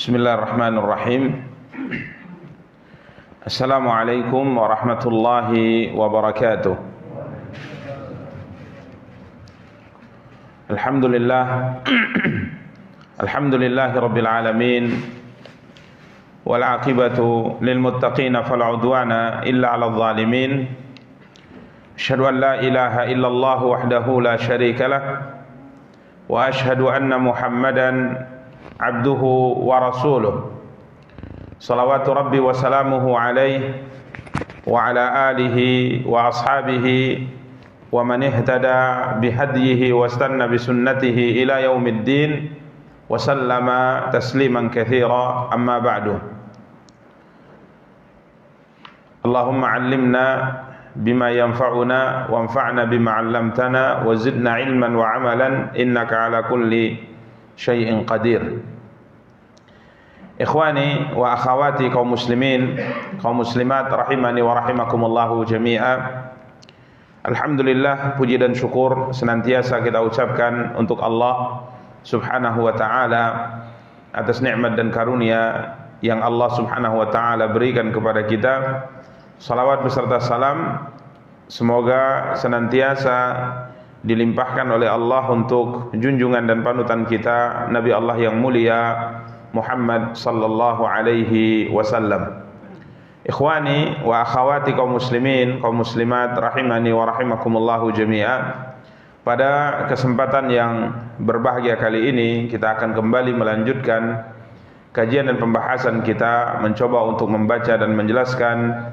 Bismillahirrahmanirrahim. Assalamualaikum warahmatullahi wabarakatuh. Alhamdulillah Alhamdulillahi rabbil alamin. Wal aqibatu lil muttaqin fala udwana illa 'alal zalimin. Asyhadu an la ilaha illallah wahdahu la syarika lah wa asyhadu anna Muhammadan abduhu wa rasuluh. Salawatu rabbi wa salamuhu alaihi wa ala alihi wa ashabihi wa man ihtada bihadyihi wa istanna bisunnatihi ila yaumiddin wa sallama tasliman katsira, amma ba'du. Allahumma 'allimna bima yanfa'una wanfa'na bima 'allamtana wa zidna ilman wa 'amalan innaka 'ala kulli syai'in qadir. Ikhwani wa akhawati kaum muslimin, kaum muslimat rahimani wa rahimakumullahu jami'a. Alhamdulillah, puji dan syukur senantiasa kita ucapkan untuk Allah Subhanahu wa taala atas nikmat dan karunia yang Allah Subhanahu wa taala berikan kepada kita. Salawat beserta salam semoga senantiasa dilimpahkan oleh Allah untuk junjungan dan panutan kita Nabi Allah yang mulia Muhammad sallallahu alaihi wasallam. Ikhwani wa akhawati kaum muslimin, kaum muslimat rahimani wa rahimakumullahu jami'a. Pada kesempatan yang berbahagia kali ini kita akan kembali melanjutkan kajian dan pembahasan kita, mencoba untuk membaca dan menjelaskan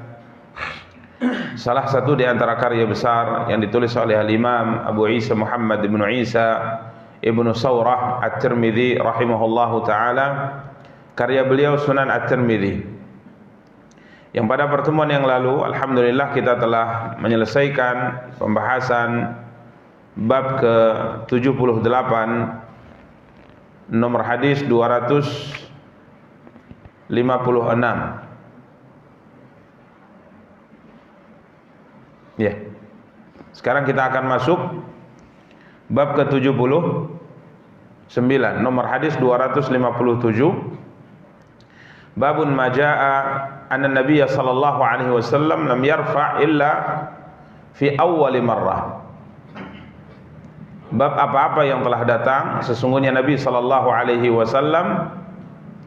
salah satu di antara karya besar yang ditulis oleh Al-Imam Abu Isa Muhammad ibn Isa Ibnu Saurah At-Tirmidzi rahimahullahu ta'ala, karya beliau Sunan At-Tirmidzi, yang pada pertemuan yang lalu alhamdulillah kita telah menyelesaikan pembahasan bab ke-78, nomor hadis 256. Ya. Sekarang kita akan masuk bab ke-79, nomor hadis 257. Babun majaa anna Nabiy sallallahu alaihi wasallam lam yarfa' illa fi awwal marrah. Bab apa-apa yang telah datang sesungguhnya Nabi sallallahu alaihi wasallam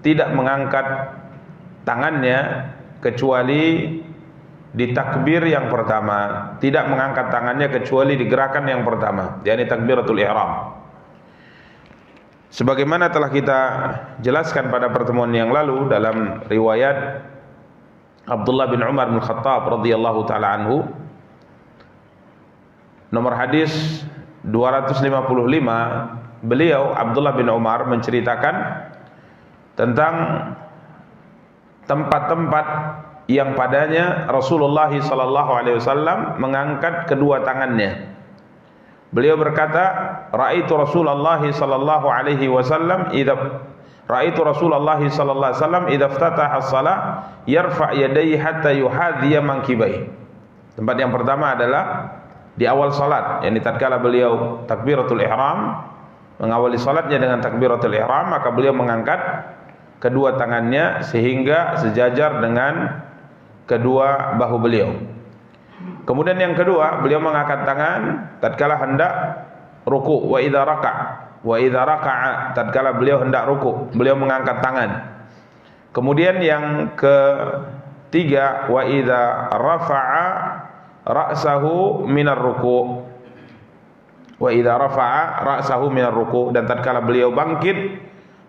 tidak mengangkat tangannya kecuali di takbir yang pertama, tidak mengangkat tangannya kecuali di gerakan yang pertama, yakni takbiratul ihram. Sebagaimana telah kita jelaskan pada pertemuan yang lalu dalam riwayat Abdullah bin Umar bin Khattab radhiyallahu taala anhu, nomor hadis 255, beliau Abdullah bin Umar menceritakan tentang tempat-tempat yang padanya Rasulullah sallallahu alaihi wasallam mengangkat kedua tangannya. Beliau berkata, "Ra'aitu Rasulullah sallallahu alaihi wasallam idza iftataha as-shalah yarfa' yadayhi hatta yuhadhiya mankibai." Tempat yang pertama adalah di awal salat, yakni tatkala beliau takbiratul ihram, mengawali salatnya dengan takbiratul ihram, maka beliau mengangkat kedua tangannya sehingga sejajar dengan kedua bahu beliau. Kemudian yang kedua, beliau mengangkat tangan tatkala hendak ruku', wa idza raka'a, tatkala beliau hendak ruku', beliau mengangkat tangan. Kemudian yang ketiga, wa idza rafa'a ra'sahu minar ruku', wa idza rafa'a ra'sahu minar ruku', dan tatkala beliau bangkit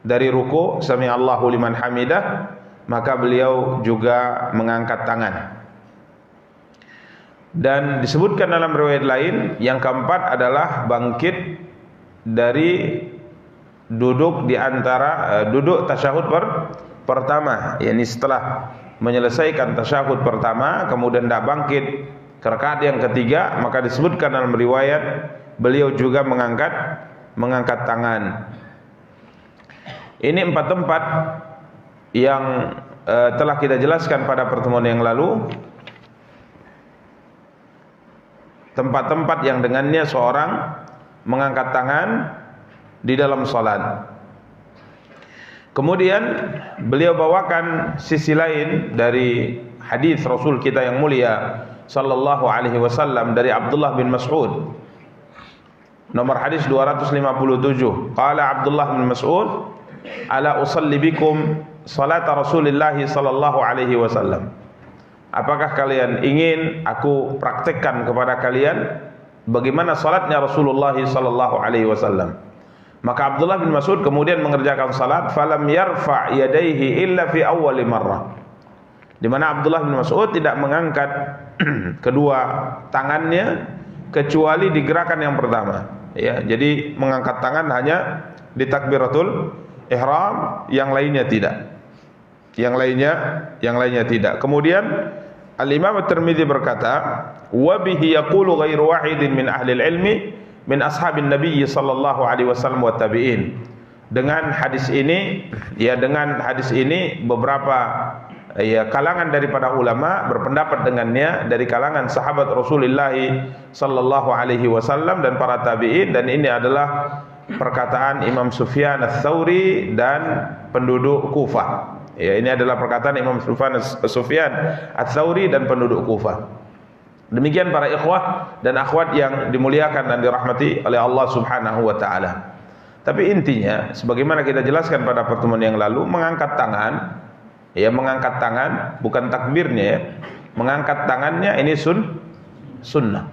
dari ruku', sami Allahu liman hamidah, maka beliau juga mengangkat tangan. Dan disebutkan dalam riwayat lain, yang keempat adalah bangkit dari duduk di antara duduk tasyahud pertama, yakni setelah menyelesaikan tasyahud pertama kemudian tidak bangkit ke rakaat yang ketiga, maka disebutkan dalam riwayat beliau juga mengangkat tangan. Ini empat tempat yang telah kita jelaskan pada pertemuan yang lalu, tempat-tempat yang dengannya seorang mengangkat tangan di dalam salat. Kemudian beliau bawakan sisi lain dari hadis Rasul kita yang mulia sallallahu alaihi wasallam dari Abdullah bin Mas'ud. Nomor hadis 257. Qala Abdullah bin Mas'ud, "Ala usalli bikum salat Rasulillah sallallahu alaihi wasallam." Apakah kalian ingin aku praktekkan kepada kalian bagaimana salatnya Rasulullah sallallahu alaihi wasallam? Maka Abdullah bin Mas'ud kemudian mengerjakan salat, falam yarfa' yadayhi illa fi awwal marrah. Di mana Abdullah bin Mas'ud tidak mengangkat kedua tangannya kecuali di gerakan yang pertama. Ya, jadi mengangkat tangan hanya di takbiratul ihram, yang lainnya tidak. Yang lainnya tidak. Kemudian Al-Imam At-Tirmidzi berkata, "Wa bihi yaqulu ghairu wahidin min ahli al-ilmi min ashabin Nabi sallallahu alaihi wasallam wa tabi'in." Dengan hadis ini beberapa kalangan daripada ulama berpendapat dengannya dari kalangan sahabat Rasulullah sallallahu alaihi wasallam dan para tabi'in, dan ini adalah perkataan Imam Sufyan Ats-Tsauri dan penduduk Kufah. Ya, ini adalah perkataan Imam Sufyan Ats-Tsauri dan penduduk Kufah. Demikian para ikhwah dan akhwat yang dimuliakan dan dirahmati oleh Allah Subhanahu wa taala. Tapi intinya sebagaimana kita jelaskan pada pertemuan yang lalu, mengangkat tangan bukan takbirnya ya. Mengangkat tangannya ini sunnah.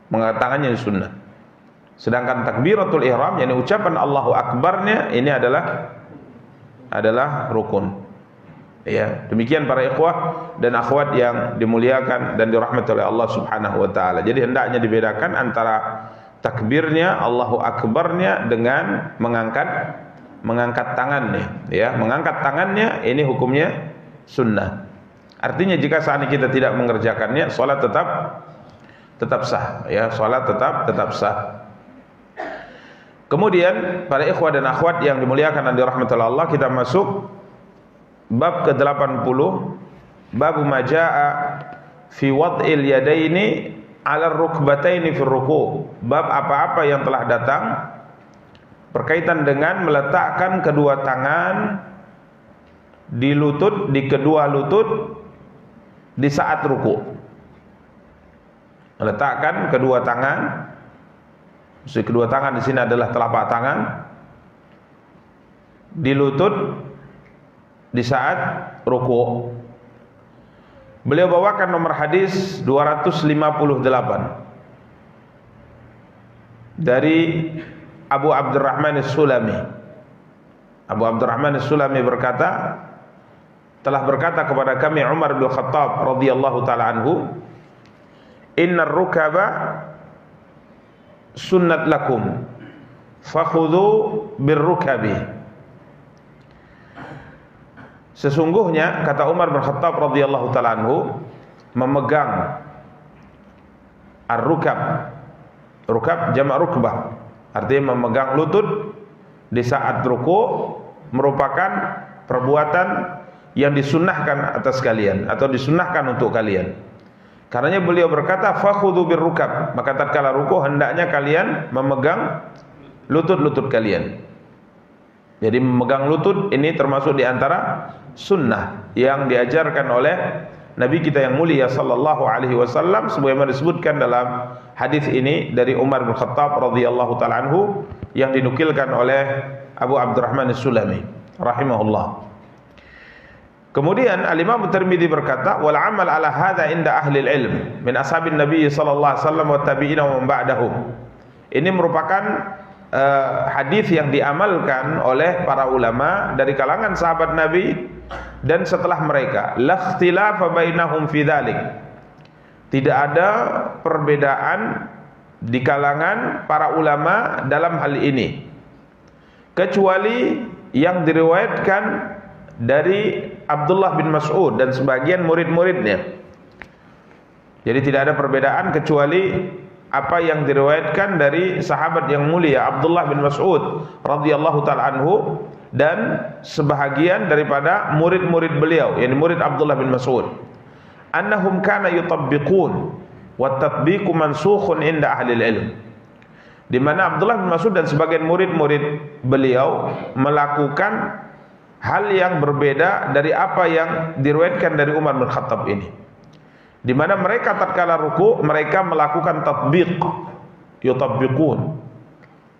Mengangkat tangannya ini sunnah. Sedangkan takbiratul ihram, yakni ucapan Allahu Akbarnya, ini adalah rukun. Ya, demikian para ikhwah dan akhwat yang dimuliakan dan dirahmati oleh Allah Subhanahu wa taala. Jadi hendaknya dibedakan antara takbirnya, Allahu Akbarnya dengan mengangkat tangannya. Ya, mengangkat tangannya ini hukumnya sunnah. Artinya jika saat ini kita tidak mengerjakannya, salat tetap sah. Ya, salat tetap sah. Kemudian para ikhwah dan akhwat yang dimuliakan dan dirahmati oleh Allah, kita masuk bab ke-80, bab ma jaa fi wad'il yadaini 'ala ar-rukbataini fi ruku'. Bab apa-apa yang telah datang berkaitan dengan meletakkan kedua tangan di kedua lutut di saat ruku'. Meletakkan kedua tangan, maksud kedua tangan di sini adalah telapak tangan di lutut di saat ruku'. Beliau bawakan nomor hadis 258 dari Abu Abdurrahman As-Sulami. Abu Abdurrahman As-Sulami berkata, telah berkata kepada kami Umar bin Khattab radhiyallahu taala anhu, "Innar rukaba sunnat lakum fakhudhu birrukabi." Sesungguhnya kata Umar bin Khattab radhiyallahu taala anhu, memegang ar-rukab. Rukab jamak rukbah, artinya memegang lutut di saat ruku' merupakan perbuatan yang disunnahkan atas kalian atau disunnahkan untuk kalian. Karenanya beliau berkata, fakhudhu birrukab, maka tatkala ruku' hendaknya kalian memegang lutut-lutut kalian. Jadi memegang lutut ini termasuk di antara sunnah yang diajarkan oleh Nabi kita yang mulia sallallahu alaihi wasallam, sebagaimana disebutkan dalam hadis ini dari Umar bin Khattab radhiyallahu taala anhu yang dinukilkan oleh Abu Abdurrahman As-Sulami rahimahullah. Kemudian Al-Imam At-Tirmidzi berkata, wal amal ala hadza inda ahli al-ilm min ashabin Nabi sallallahu alaihi wasallam wa tabi'in wa man ba'dahum. Ini merupakan hadis yang diamalkan oleh para ulama dari kalangan sahabat Nabi dan setelah mereka. La ikhtilafa bainahum fi dzalik. Tidak ada perbedaan di kalangan para ulama dalam hal ini, kecuali yang diriwayatkan dari Abdullah bin Mas'ud dan sebagian murid-muridnya. Jadi tidak ada perbedaan kecuali apa yang diriwayatkan dari sahabat yang mulia Abdullah bin Mas'ud radhiyallahu taala anhu dan sebahagian daripada murid-murid beliau, yakni murid Abdullah bin Mas'ud, annahum kana yutabbiqun wa tatbiqu mansukhun inda ahli ilm. Di mana Abdullah bin Mas'ud dan sebagian murid-murid beliau melakukan hal yang berbeda dari apa yang diriwayatkan dari Umar bin Khattab ini, di mana mereka tatkala ruku mereka melakukan tatbiq, yutabbiqun.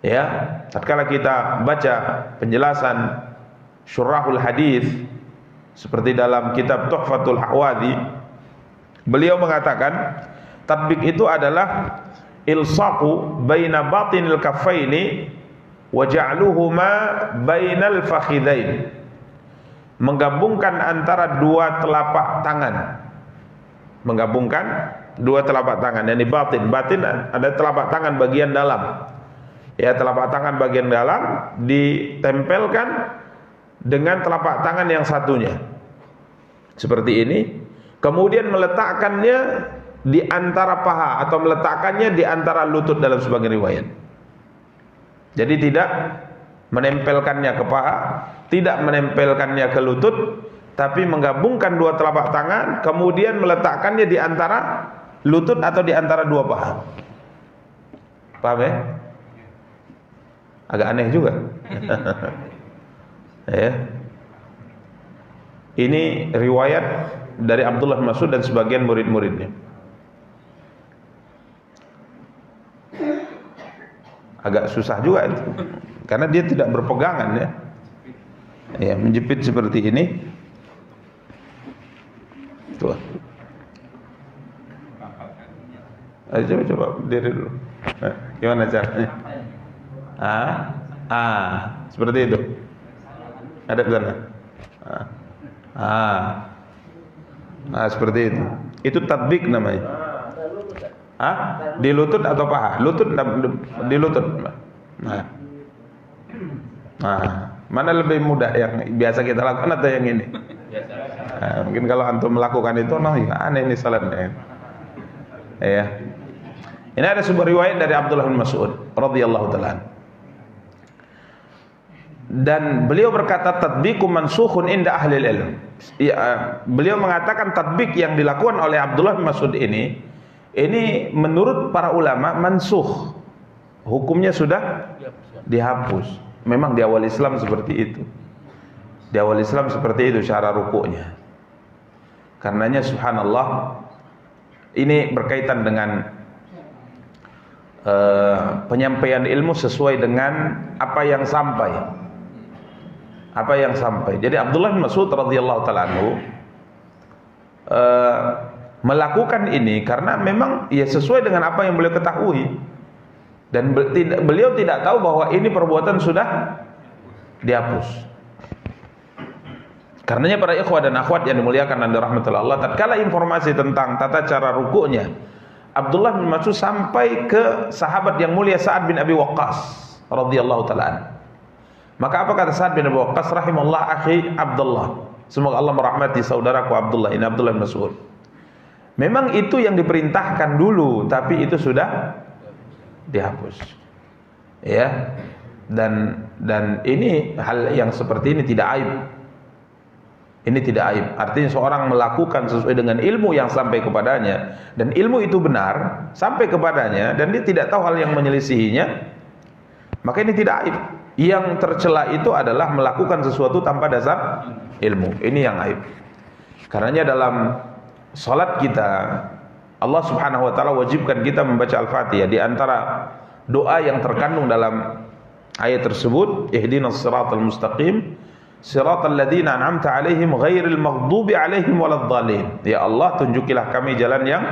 Ya, tatkala kita baca penjelasan syurahul hadis seperti dalam kitab Tuhfatul Ahwadhi, beliau mengatakan tatbiq itu adalah ilsaqu baina batinil kaffaini wa ja'luhuma bainal fakhidain, menggabungkan antara dua telapak tangan, menggabungkan dua telapak tangan. Yang batin ada telapak tangan bagian dalam. Ya, telapak tangan bagian dalam ditempelkan dengan telapak tangan yang satunya seperti ini, kemudian meletakkannya di antara paha atau meletakkannya di antara lutut dalam sebagian riwayat. Jadi tidak menempelkannya ke paha, tidak menempelkannya ke lutut, tapi menggabungkan dua telapak tangan kemudian meletakkannya di antara lutut atau di antara dua paha. Paham ya? Agak aneh juga. Ya. Ini riwayat dari Abdullah bin Mas'ud dan sebagian murid-muridnya. Agak susah juga itu, karena dia tidak berpegangan ya. Ya, menjepit seperti ini. Tuh. Ayo coba berdiri dulu. Nah, gimana caranya? Seperti itu. Ada ke sana. Seperti itu. Itu tatbik namanya. Di lutut atau paha? Lutut, di lutut. Mana lebih mudah, yang biasa kita lakukan atau yang ini? Mungkin kalau antum melakukan itu, aneh ini salatnya. Ya. Ini ada sebuah riwayat dari Abdullah bin Mas'ud radhiyallahu taala. Dan beliau berkata tatbiqu mansukhun inda ahli ilm. Beliau mengatakan tatbik yang dilakukan oleh Abdullah bin Mas'ud ini menurut para ulama mansukh. Hukumnya sudah dihapus. Memang di awal Islam seperti itu. Di awal Islam seperti itu cara rukuknya. Karenanya subhanallah, ini berkaitan dengan penyampaian ilmu sesuai dengan apa yang sampai. Apa yang sampai. Jadi Abdullah bin Mas'ud radhiyallahu taala anhu melakukan ini karena memang ya sesuai dengan apa yang beliau ketahui, dan beliau tidak tahu bahwa ini perbuatan sudah dihapus. Karenanya para ikhwah dan akhwat yang dimuliakan dan dirahmati Allah, tatkala informasi tentang tata cara rukuknya Abdullah bin Mas'ud sampai ke sahabat yang mulia Sa'ad bin Abi Waqqas radhiyallahu taala anhu. Maka apa kata Sa'ad bin Abi Waqqas rahimallah akhi Abdullah, semoga Allah merahmati saudaraku Abdullah, ini Abdullah bin Mas'ud. Memang itu yang diperintahkan dulu, tapi itu sudah dihapus. Ya. Dan ini hal yang seperti ini tidak aib. Ini tidak aib. Artinya seorang melakukan sesuai dengan ilmu yang sampai kepadanya, dan ilmu itu benar sampai kepadanya, dan dia tidak tahu hal yang menyelisihinya, maka ini tidak aib. Yang tercela itu adalah melakukan sesuatu tanpa dasar ilmu. Ini yang aib. Karenanya dalam salat kita, Allah Subhanahu wa taala wajibkan kita membaca Al-Fatihah. Di antara doa yang terkandung dalam ayat tersebut, ihdinas siratal mustaqim siratal ladzina an'amta 'alaihim ghairil maghdubi 'alaihim waladdallin. Ya Allah, tunjukilah kami jalan yang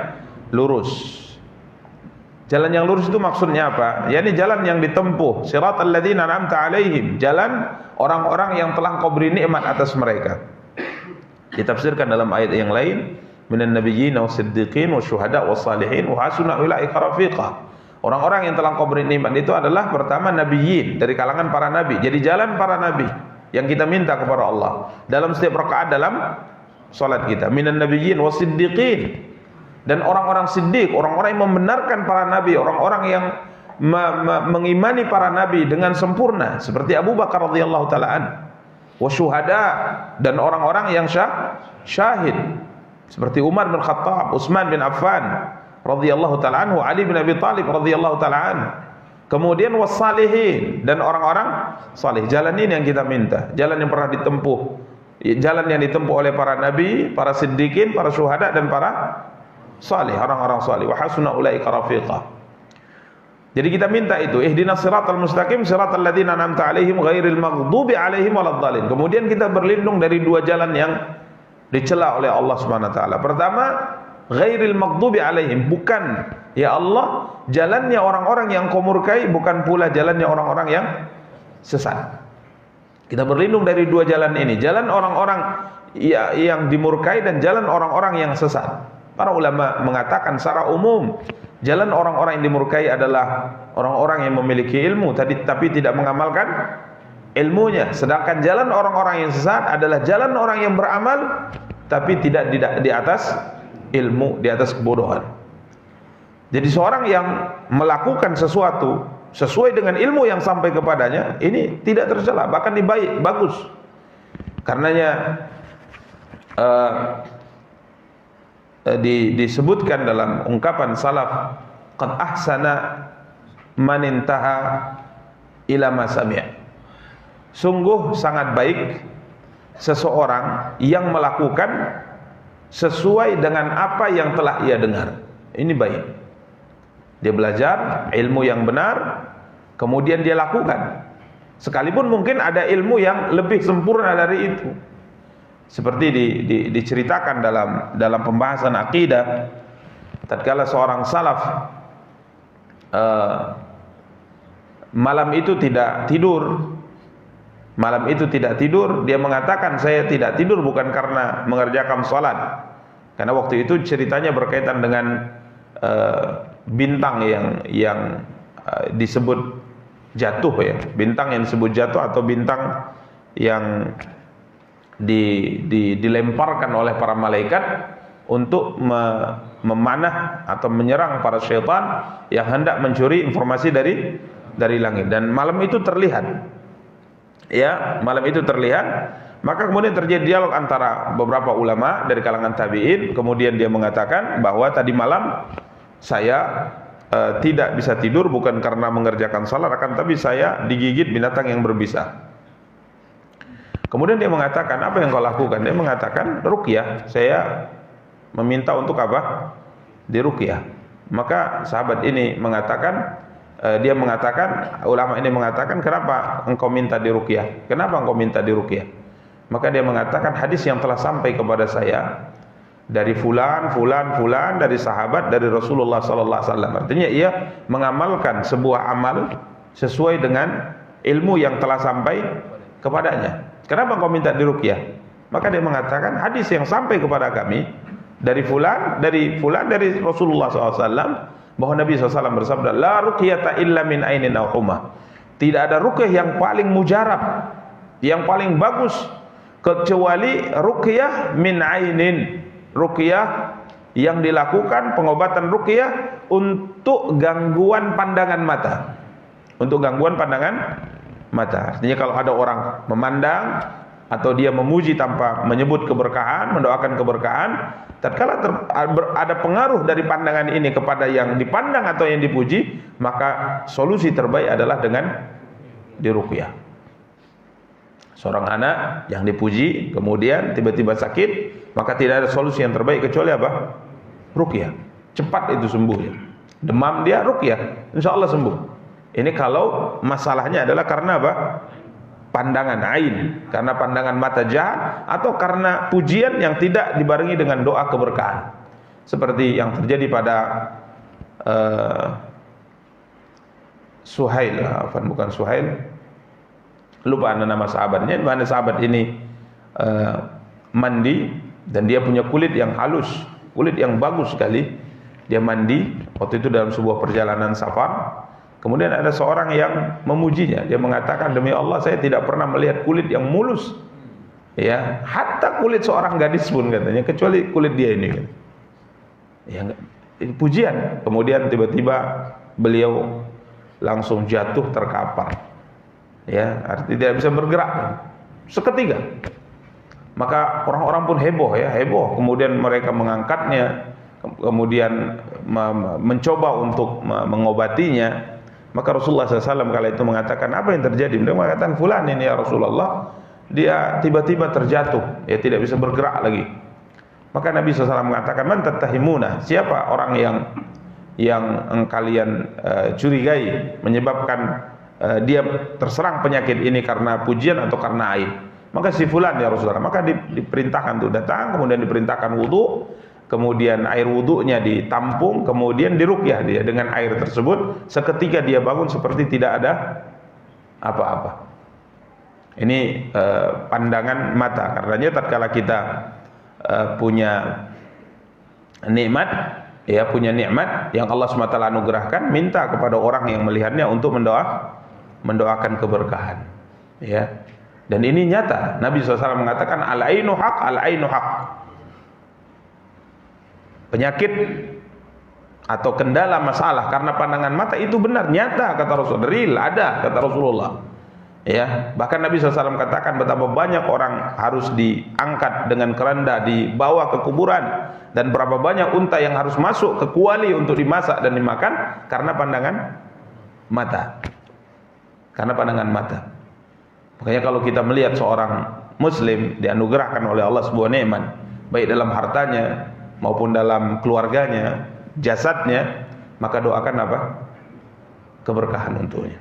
lurus. Jalan yang lurus itu maksudnya apa? Yani jalan yang ditempuh, siratal ladzina an'amta 'alaihim, jalan orang-orang yang telah Engkau beri nikmat atas mereka. Ditafsirkan dalam ayat yang lain, minan nabiyyin wasiddiqin wasyuhada wassalihin wa hasuna ulaika rafiqa. Orang-orang yang telah Engkau beri nikmat itu adalah pertama nabiyyin, dari kalangan para nabi. Jadi jalan para nabi yang kita minta kepada Allah dalam setiap rakaat dalam salat kita. Minan nabiyyin wasiddiqin, dan orang-orang siddiq, orang-orang yang membenarkan para nabi, orang-orang yang mengimani para nabi dengan sempurna, seperti Abu Bakar radhiyallahu taala an, wasyuhada, dan orang-orang yang syahid seperti Umar bin Khattab, Utsman bin Affan radhiyallahu taala anhu, Ali bin Abi Thalib radhiyallahu taala an, Kemudian wassalihin, dan orang-orang salih. Jalan ini yang kita minta, jalan yang pernah ditempuh, jalan yang ditempuh oleh para nabi, para siddiqin, para syuhada, dan para salih, orang-orang salih. Wa hasuna ulaika rafiqa. Jadi kita minta itu, ihdinas siratal mustaqim siratal ladzina an'amta 'alaihim ghairil maghdubi 'alaihim waladdallin. Kemudian kita berlindung dari dua jalan yang dicela oleh Allah Subhanahu wa taala. Pertama, ghairil maghdubi 'alaihim, bukan ya Allah jalannya orang-orang yang kau murkai, bukan pula jalannya orang-orang yang sesat. Kita berlindung dari dua jalan ini, jalan orang-orang yang dimurkai dan jalan orang-orang yang sesat. Para ulama mengatakan secara umum, jalan orang-orang yang dimurkai adalah orang-orang yang memiliki ilmu tapi tidak mengamalkan ilmunya. Sedangkan jalan orang-orang yang sesat adalah jalan orang yang beramal tapi tidak di atas ilmu, di atas kebodohan. Jadi seorang yang melakukan sesuatu sesuai dengan ilmu yang sampai kepadanya, ini tidak tercela, bahkan baik, bagus. Karenanya disebutkan dalam ungkapan salaf, qad ahsana man intaha ila ma sami'a. Sungguh sangat baik seseorang yang melakukan sesuai dengan apa yang telah ia dengar. Ini baik. Dia belajar ilmu yang benar, kemudian dia lakukan. Sekalipun mungkin ada ilmu yang lebih sempurna dari itu. Seperti diceritakan dalam pembahasan akidah, tatkala seorang salaf malam itu tidak tidur, dia mengatakan, saya tidak tidur bukan karena mengerjakan salat, karena waktu itu ceritanya berkaitan dengan bintang yang disebut jatuh, ya, bintang yang disebut jatuh atau bintang yang dilemparkan oleh para malaikat untuk memanah atau menyerang para syaitan yang hendak mencuri informasi dari langit. Dan malam itu terlihat, ya, malam itu terlihat. Maka kemudian terjadi dialog antara beberapa ulama dari kalangan tabi'in. Kemudian dia mengatakan bahwa tadi malam saya tidak bisa tidur bukan karena mengerjakan salat, akan tapi saya digigit binatang yang berbisa. Kemudian dia mengatakan, apa yang kau lakukan? Dia mengatakan, ruqyah. Saya meminta untuk apa? Diruqyah. Maka sahabat ini mengatakan, ulama ini mengatakan, kenapa engkau minta diruqyah? Kenapa engkau minta diruqyah? Maka dia mengatakan, hadis yang telah sampai kepada saya dari fulan dari sahabat dari Rasulullah sallallahu alaihi wasallam. Artinya ia mengamalkan sebuah amal sesuai dengan ilmu yang telah sampai kepadanya. Kenapa kau minta diruqyah? Maka dia mengatakan, hadis yang sampai kepada kami dari fulan dari Rasulullah SAW, bahwa Nabi SAW bersabda, la ruqyata illa min ainin aw humah. Tidak ada ruqyah yang paling mujarab, yang paling bagus, kecuali ruqyah min ainin, ruqyah yang dilakukan, pengobatan ruqyah untuk gangguan pandangan mata, untuk gangguan pandangan mata. Artinya kalau ada orang memandang atau dia memuji tanpa menyebut keberkahan, mendoakan keberkahan, tatkala ada pengaruh dari pandangan ini kepada yang dipandang atau yang dipuji, maka solusi terbaik adalah dengan diruqyah. Seorang anak yang dipuji kemudian tiba-tiba sakit, maka tidak ada solusi yang terbaik kecuali apa? Ruqyah. Cepat itu sembuh. Demam dia, ruqyah, insyaallah sembuh. Ini kalau masalahnya adalah karena apa? Pandangan ain, karena pandangan mata jahat, atau karena pujian yang tidak dibarengi dengan doa keberkahan. Seperti yang terjadi pada Suhail, bukan Suhail, lupa nama sahabatnya. Mana sahabat ini mandi dan dia punya kulit yang halus, kulit yang bagus sekali. Dia mandi waktu itu dalam sebuah perjalanan safar. Kemudian ada seorang yang memujinya. Dia mengatakan, demi Allah saya tidak pernah melihat kulit yang mulus, ya, hatta kulit seorang gadis pun, katanya, kecuali kulit dia ini. Ya, pujian. Kemudian tiba-tiba beliau langsung jatuh terkapar, ya, artinya tidak bisa bergerak seketika. Maka orang-orang pun heboh, ya, heboh. Kemudian mereka mengangkatnya, kemudian mencoba untuk mengobatinya. Maka Rasulullah SAW kala itu mengatakan, apa yang terjadi? Beliau mengatakan, fulan ini ya Rasulullah, dia tiba-tiba terjatuh, ya tidak bisa bergerak lagi. Maka Nabi SAW mengatakan, man tattahimuna, siapa orang yang kalian curigai menyebabkan dia terserang penyakit ini karena pujian atau karena aib? Maka si fulan ya Rasulullah. Maka diperintahkan untuk datang, kemudian diperintahkan wudu, kemudian air wudunya ditampung, kemudian diruqyah dia dengan air tersebut. Seketika dia bangun seperti tidak ada apa-apa. Ini pandangan mata. Karenanya tatkala kita punya nikmat, ya punya nikmat yang Allah SWT anugerahkan, minta kepada orang yang melihatnya untuk mendoakan keberkahan. Ya. Dan ini nyata. Nabi SAW mengatakan al-ainu haq, al-ainu haq. Penyakit atau kendala masalah karena pandangan mata itu benar, nyata kata Rasul, real, ada kata Rasulullah. Ya, bahkan Nabi SAW katakan betapa banyak orang harus diangkat dengan keranda dibawa ke kuburan, dan berapa banyak unta yang harus masuk ke kuali untuk dimasak dan dimakan karena pandangan mata. Karena pandangan mata. Makanya kalau kita melihat seorang muslim dianugerahkan oleh Allah sebuah nikmat, baik dalam hartanya maupun dalam keluarganya, jasadnya, maka doakan apa? Keberkahan untuknya.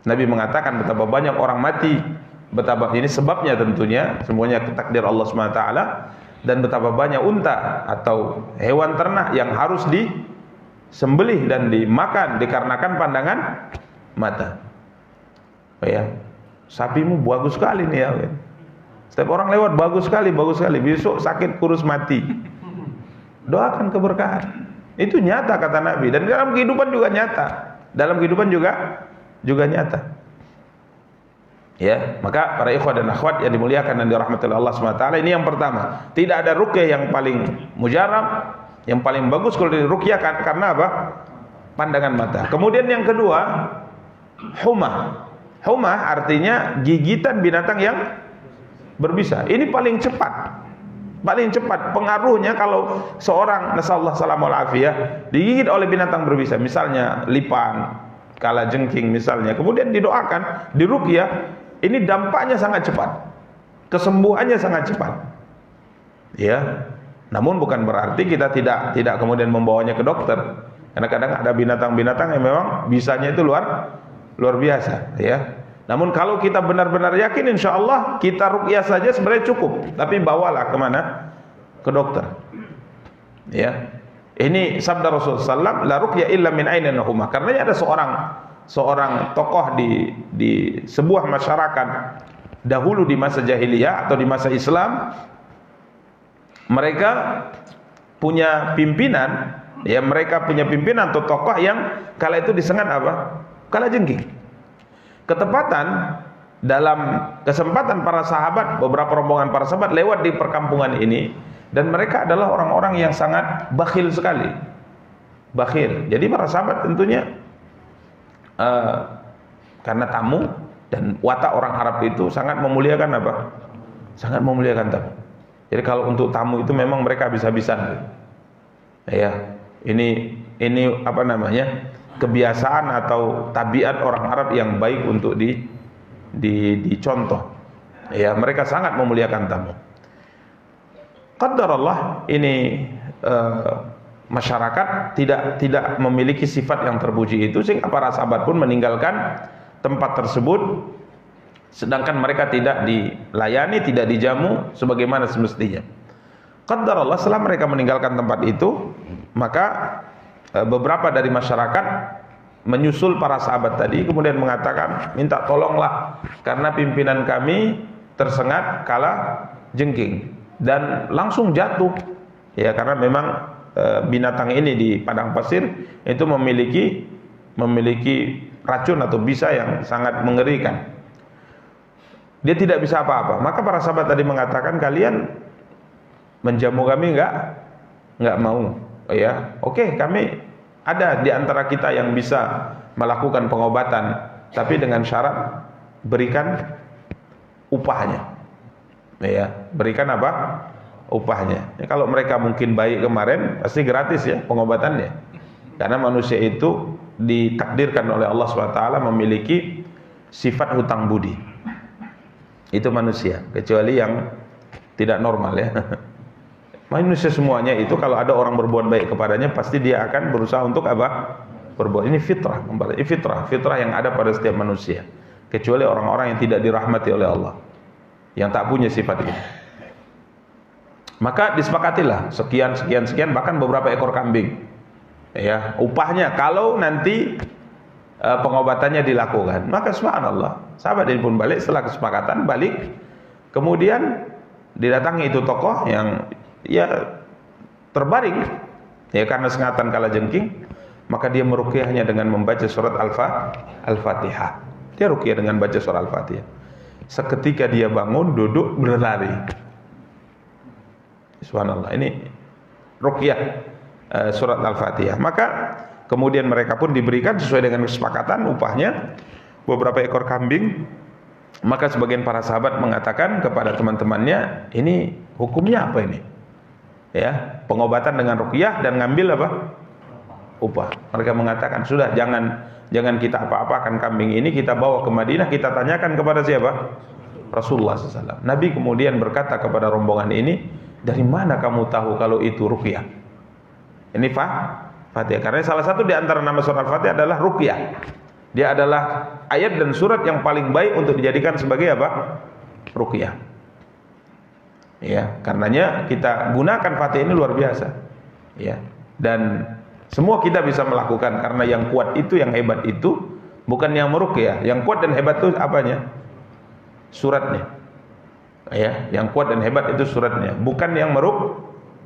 Nabi mengatakan betapa banyak orang mati, betapa ini sebabnya tentunya semuanya takdir Allah SWT, dan betapa banyak unta atau hewan ternak yang harus disembelih dan dimakan dikarenakan pandangan mata. Ya, sapimu bagus sekali nih ya. Setiap orang lewat bagus sekali, besok sakit kurus mati. Doakan keberkahan. Itu nyata kata Nabi, dan dalam kehidupan juga nyata. Dalam kehidupan juga nyata. Ya, maka para ikhwah dan akhwat yang dimuliakan dan dirahmati Allah SWT, ini yang pertama. Tidak ada ruqyah yang paling mujarab, yang paling bagus kalau diruqyah karena apa? Pandangan mata. Kemudian yang kedua, humah. Humah artinya gigitan binatang yang berbisa. Ini paling cepat. Paling cepat pengaruhnya kalau seorang, nasallahu salamul afiyah, digigit oleh binatang berbisa, misalnya lipan, kalajengking misalnya, kemudian didoakan, diruqyah, ini dampaknya sangat cepat, kesembuhannya sangat cepat. Ya, namun bukan berarti kita tidak kemudian membawanya ke dokter, karena kadang ada binatang-binatang yang memang bisanya itu luar biasa. Ya, namun kalau kita benar-benar yakin, insya Allah kita ruqyah saja sebenarnya cukup, tapi bawalah kemana? Ke dokter. Ya, ini sabda Rasulullah SAW, la ruqyah illa min ainin huma. Karena ada seorang tokoh di sebuah masyarakat dahulu di masa jahiliyah atau di masa Islam, mereka punya pimpinan, ya mereka punya pimpinan atau tokoh yang kala itu disengat apa? Kalajengking. Ketepatan dalam kesempatan para sahabat, beberapa rombongan para sahabat lewat di perkampungan ini, dan mereka adalah orang-orang yang sangat bakhil sekali. Bakhil. Jadi para sahabat tentunya karena tamu, dan watak orang Arab itu sangat memuliakan apa? Sangat memuliakan tamu. Jadi kalau untuk tamu itu memang mereka habis-habisan. Ya, ini apa namanya? Kebiasaan atau tabiat orang Arab yang baik untuk dicontoh. Ya, mereka sangat memuliakan tamu. Qadarullah, ini masyarakat tidak memiliki sifat yang terpuji itu, sehingga para sahabat pun meninggalkan tempat tersebut, sedangkan mereka tidak dilayani, tidak dijamu sebagaimana semestinya. Qadarullah, setelah mereka meninggalkan tempat itu, maka beberapa dari masyarakat menyusul para sahabat tadi, kemudian mengatakan, minta tolonglah karena pimpinan kami tersengat kala jengking dan langsung jatuh. Ya, karena memang binatang ini di padang pasir itu memiliki racun atau bisa yang sangat mengerikan. Dia tidak bisa apa-apa. Maka para sahabat tadi mengatakan, kalian menjamu kami enggak mau. Ya, oke, kami ada di antara kita yang bisa melakukan pengobatan, tapi dengan syarat berikan upahnya. Ya, berikan apa? Upahnya. Ya, kalau mereka mungkin baik kemarin, pasti gratis ya pengobatannya. Karena manusia itu ditakdirkan oleh Allah SWT memiliki sifat hutang budi. Itu manusia, kecuali yang tidak normal ya. Manusia semuanya itu kalau ada orang berbuat baik kepadanya, pasti dia akan berusaha untuk apa? Berbuat. Ini fitrah, ini fitrah yang ada pada setiap manusia. Kecuali orang-orang yang tidak dirahmati oleh Allah, yang tak punya sifat ini. Maka disepakatilah sekian, bahkan beberapa ekor kambing. Ya, upahnya kalau nanti pengobatannya dilakukan. Maka subhanallah, sahabat ini pun balik setelah kesepakatan, balik. Kemudian didatangi itu tokoh yang ya terbaring ya karena sengatan kalajengking, maka dia meruqyahnya dengan membaca surat Al-Fatihah. Dia ruqyah dengan baca surat Al-Fatihah. Seketika dia bangun, duduk, berlari. Subhanallah, ini ruqyah surat Al-Fatihah. Maka kemudian mereka pun diberikan sesuai dengan kesepakatan upahnya beberapa ekor kambing. Maka sebagian para sahabat mengatakan kepada teman-temannya, ini hukumnya apa ini? Ya, pengobatan dengan ruqyah dan ngambil apa? Upah. Mereka mengatakan, sudah jangan kita apa-apakan kambing ini, kita bawa ke Madinah, kita tanyakan kepada siapa? Rasulullah SAW. Nabi kemudian berkata kepada rombongan ini, dari mana kamu tahu kalau itu ruqyah? Ini Fatihah. Karena salah satu di antara nama surat Al-Fatihah adalah ruqyah. Dia adalah ayat dan surat yang paling baik untuk dijadikan sebagai apa? Ruqyah. Ya, karenanya kita gunakan Fatihah ini luar biasa. Ya. Dan semua kita bisa melakukan karena yang kuat itu, yang hebat itu bukan yang meruqyah. Yang kuat dan hebat itu apanya? Suratnya. Ya, yang kuat dan hebat itu suratnya, bukan yang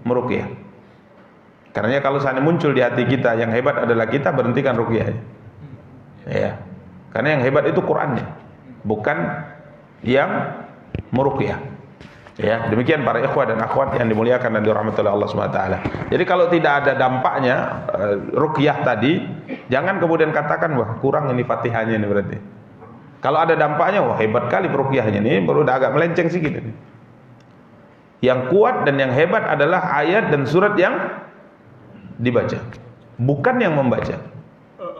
meruqyah. Karenanya kalau seandainya muncul di hati kita yang hebat adalah kita, berhentikan ruqyahnya. Ya. Karena yang hebat itu Qur'annya, bukan yang meruqyah. Ya, demikian para ikhwah dan akhwat yang dimuliakan dan dirahmati oleh Allah SWT. Jadi kalau tidak ada dampaknya ruqyah tadi, jangan kemudian katakan wah kurang ini Fatihahnya ini berarti. Kalau ada dampaknya, wah hebat kali ruqyahnya ini, baru udah agak melenceng sedikit. Yang kuat dan yang hebat adalah ayat dan surat yang dibaca, bukan yang membaca.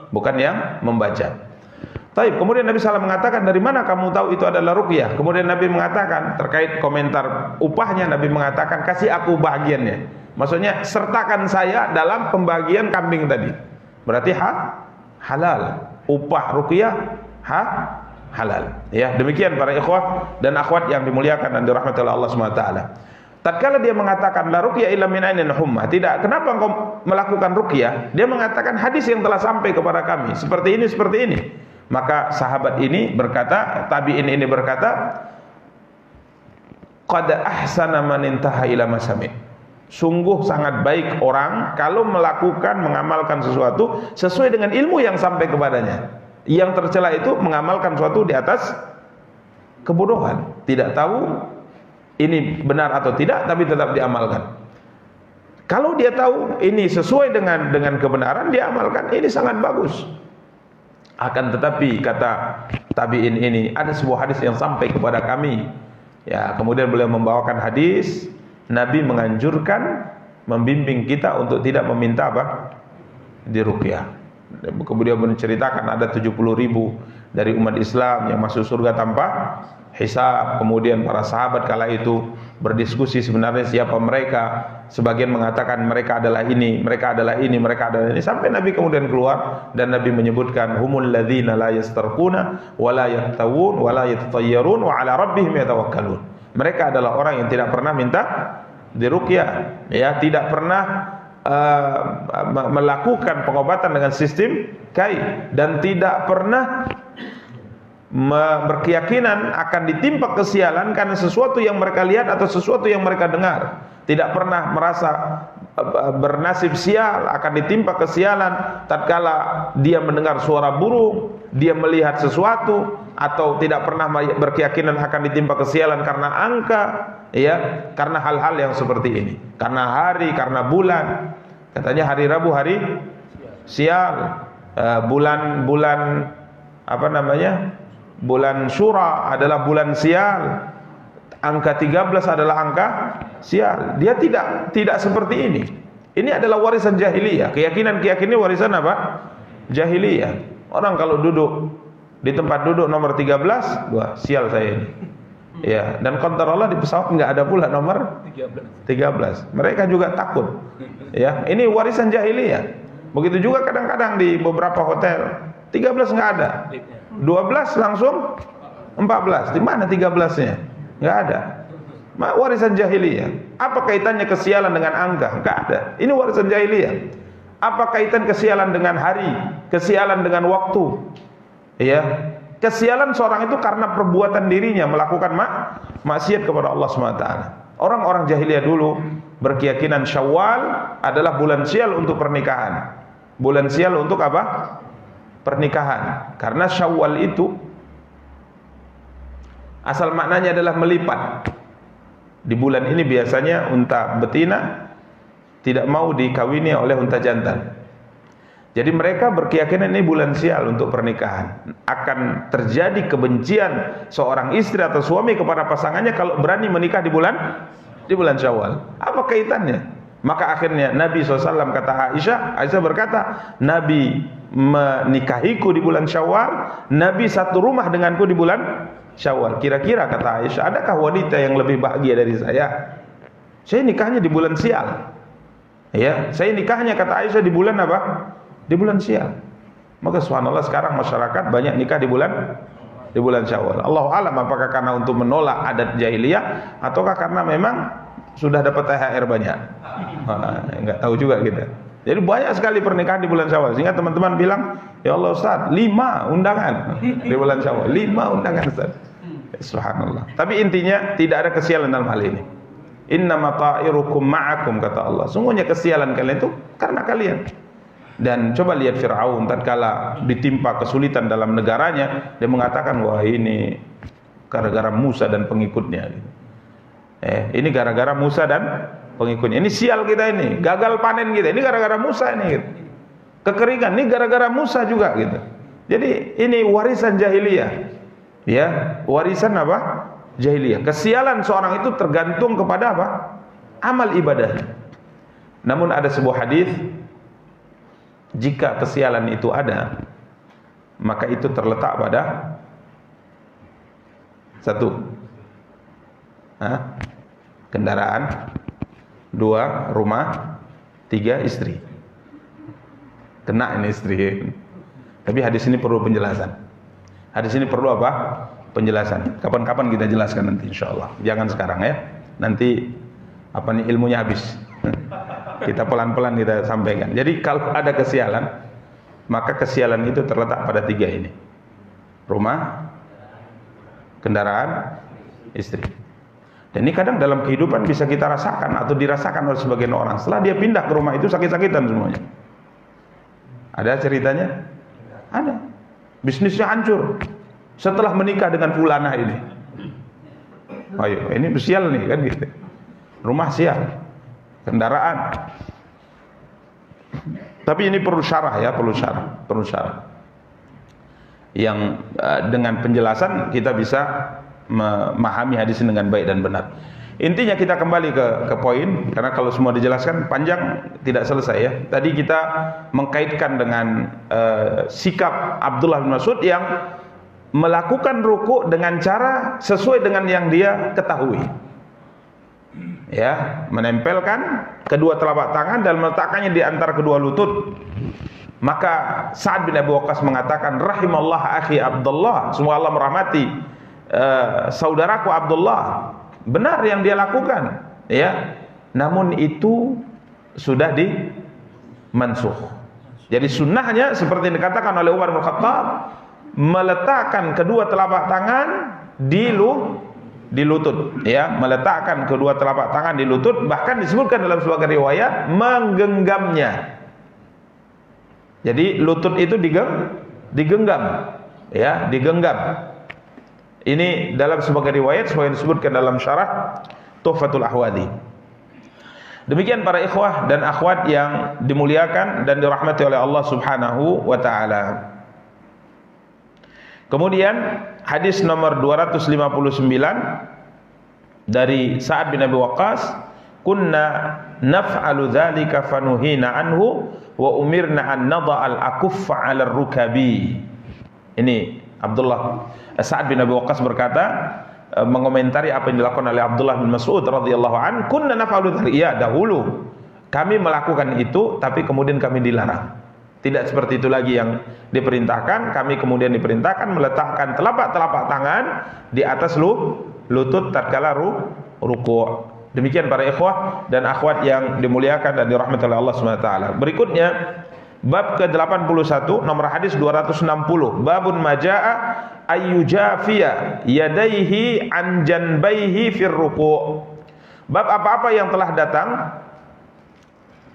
Bukan yang membaca. Taib. Kemudian Nabi SAW mengatakan, dari mana kamu tahu itu adalah ruqyah? Kemudian Nabi mengatakan, terkait komentar upahnya, Nabi mengatakan, kasih aku bagiannya. Maksudnya, sertakan saya dalam pembagian kambing tadi. Berarti halal. Upah ruqyah halal. Ya, demikian para ikhwah dan akhwat yang dimuliakan dan dirahmati oleh Allah SWT. Tatkala dia mengatakan la ruqyah illa min ainin humma, tidak, kenapa engkau melakukan ruqyah? Dia mengatakan hadis yang telah sampai kepada kami seperti ini, seperti ini. Maka sahabat ini berkata, tabi'in ini berkata, qad ahsana man intaha ila masami'. Sungguh sangat baik orang kalau melakukan, mengamalkan sesuatu sesuai dengan ilmu yang sampai kepadanya. Yang tercela itu mengamalkan sesuatu di atas kebodohan, tidak tahu ini benar atau tidak, tapi tetap diamalkan. Kalau dia tahu ini sesuai dengan kebenaran, dia amalkan, ini sangat bagus. Akan tetapi kata tabi'in ini, ada sebuah hadis yang sampai kepada kami. Ya, kemudian beliau membawakan hadis, Nabi menganjurkan, membimbing kita untuk tidak meminta apa? Diruqyah. Kemudian menceritakan ada 70.000 dari umat Islam yang masuk surga tanpa hisab. Kemudian para sahabat kala itu berdiskusi sebenarnya siapa mereka. Sebagian mengatakan mereka adalah ini, mereka adalah ini, mereka adalah ini. Sampai Nabi kemudian keluar dan Nabi menyebutkan humul ladzina la yastarquna wa la yahtawun wa la yatatayyarun wa ala rabbihim yatawakkalun. Mereka adalah orang yang tidak pernah minta diruqyah, ya, tidak pernah melakukan pengobatan dengan sistem kai, dan tidak pernah berkeyakinan akan ditimpa kesialan karena sesuatu yang mereka lihat atau sesuatu yang mereka dengar. Tidak pernah merasa bernasib sial akan ditimpa kesialan tatkala dia mendengar suara burung, dia melihat sesuatu, atau tidak pernah berkeyakinan akan ditimpa kesialan karena angka, ya, karena hal-hal yang seperti ini, karena hari, karena bulan. Katanya hari Rabu hari sial, bulan apa namanya, bulan Syura adalah bulan sial, angka 13 adalah angka sial. Dia tidak seperti ini. Ini adalah warisan jahiliyah. Keyakinan warisan apa? jahiliyah. Orang kalau duduk di tempat duduk nomor 13, wah sial saya ini. Ya, dan qaddar Allah di pesawat enggak ada pula nomor 13. Mereka juga takut. Ya, ini warisan jahiliyah. Begitu juga kadang-kadang di beberapa hotel 13 enggak ada. 12 langsung 14. Di mana 13-nya? Enggak ada. Warisan jahiliyah. Apa kaitannya kesialan dengan angka? Enggak ada. Ini warisan jahiliyah. Apa kaitan kesialan dengan hari? Kesialan dengan waktu? Ya. Kesialan seorang itu karena perbuatan dirinya melakukan maksiat kepada Allah SWT. Orang-orang jahiliyah dulu berkeyakinan Syawal adalah bulan sial untuk pernikahan. Bulan sial untuk apa? Pernikahan. Karena Syawal itu asal maknanya adalah melipat. Di bulan ini biasanya unta betina tidak mau dikawini oleh unta jantan. Jadi mereka berkeyakinan ini bulan sial untuk pernikahan. Akan terjadi kebencian seorang istri atau suami kepada pasangannya kalau berani menikah di bulan Syawal. Apa kaitannya? Maka akhirnya Nabi SAW kata Aisyah berkata, Nabi menikahiku di bulan Syawal, Nabi satu rumah denganku di bulan Syawal. Kira-kira kata Aisyah, adakah wanita yang lebih bahagia dari saya? Saya nikahnya di bulan sial. Ya, saya nikahnya kata Aisyah di bulan apa? Di bulan sial. Maka subhanallah sekarang masyarakat banyak nikah di bulan Syawal. Allahu a'lam apakah karena untuk menolak adat jahiliyah ataukah karena memang sudah dapat THR banyak. Enggak tahu juga kita. Jadi banyak sekali pernikahan di bulan Syawal. Sehingga teman-teman bilang, "Ya Allah Ustaz, 5 undangan di bulan Syawal. 5 undangan Ustaz." Subhanallah. Tapi intinya tidak ada kesialan dalam hal ini. Innama ta'irukum ma'akum kata Allah. Sungguhnya kesialan kalian itu karena kalian. Dan coba lihat Fir'aun tatkala ditimpa kesulitan dalam negaranya, dia mengatakan, wah ini gara-gara Musa dan pengikutnya. Ini gara-gara Musa dan pengikutnya. Ini sial kita ini, gagal panen kita. Ini gara-gara Musa ini. Gitu. Kekeringan ini gara-gara Musa juga gitu. Jadi ini warisan jahiliyah. Ya, warisan apa? Jahiliyah. Kesialan seorang itu tergantung kepada apa? Amal ibadah. Namun ada sebuah hadis, jika kesialan itu ada, maka itu terletak pada satu, kendaraan, 2 rumah, 3 istri. Kena ini istri. Tapi hadis ini perlu penjelasan. Hadis ini perlu apa? Penjelasan. Kapan-kapan kita jelaskan nanti insyaallah. Jangan sekarang ya. Nanti ilmunya habis. Kita pelan-pelan kita sampaikan. Jadi kalau ada kesialan, maka kesialan itu terletak pada 3 ini. Rumah, kendaraan, istri. Dan ini kadang dalam kehidupan bisa kita rasakan atau dirasakan oleh sebagian orang. Setelah dia pindah ke rumah itu sakit-sakitan semuanya. Ada ceritanya? Ada. Bisnisnya hancur setelah menikah dengan fulanah ini. Ayo, ini sial nih kan gitu. Rumah sial, kendaraan. Tapi ini perlu syarah ya, perlu syarah. Yang dengan penjelasan kita bisa memahami hadis ini dengan baik dan benar. Intinya kita kembali ke poin, karena kalau semua dijelaskan panjang tidak selesai ya. Tadi kita mengkaitkan dengan sikap Abdullah bin Mas'ud yang melakukan ruku dengan cara sesuai dengan yang dia ketahui. Ya, menempelkan kedua telapak tangan dan meletakkannya di antara kedua lutut. Maka Sa'ad bin Abi Waqqas mengatakan, rahimallah akhi Abdullah, semoga Allah merahmati saudaraku Abdullah. Benar yang dia lakukan, ya. Namun itu sudah dimansukh. Jadi sunnahnya seperti yang dikatakan oleh Umar bin Khattab, meletakkan kedua telapak tangan di lutut, ya, meletakkan kedua telapak tangan di lutut, bahkan disebutkan dalam sebagian riwayat menggenggamnya. Jadi lutut itu digenggam, ya, digenggam. Ini dalam sebagian riwayat sesuai disebutkan dalam syarah Tuhfatul Ahwadi. Demikian para ikhwah dan akhwat yang dimuliakan dan dirahmati oleh Allah Subhanahu wa taala. Kemudian hadis nomor 259 dari Sa'ad bin Abi Waqqas, kunna naf'alu dzalika fanuhina anhu wa umirna an nada'al akuffa 'ala rukabi. Ini Abdullah Sa'ad bin Abi Waqqas berkata, mengomentari apa yang dilakukan oleh Abdullah bin Mas'ud radhiyallahu an, kunna naf'alu dzalika, ya dahulu kami melakukan itu tapi kemudian kami dilarang. Tidak seperti itu lagi yang diperintahkan, kami kemudian diperintahkan meletakkan telapak-telapak tangan di atas lutut tatkala ruku'. Demikian para ikhwah dan akhwat yang dimuliakan dan dirahmati oleh Allah Subhanahu wa taala. Berikutnya bab ke-81 nomor hadis 260. Babun majaa ayyujafiya yadaihi an janbaihi fir ruku'. Bab apa-apa yang telah datang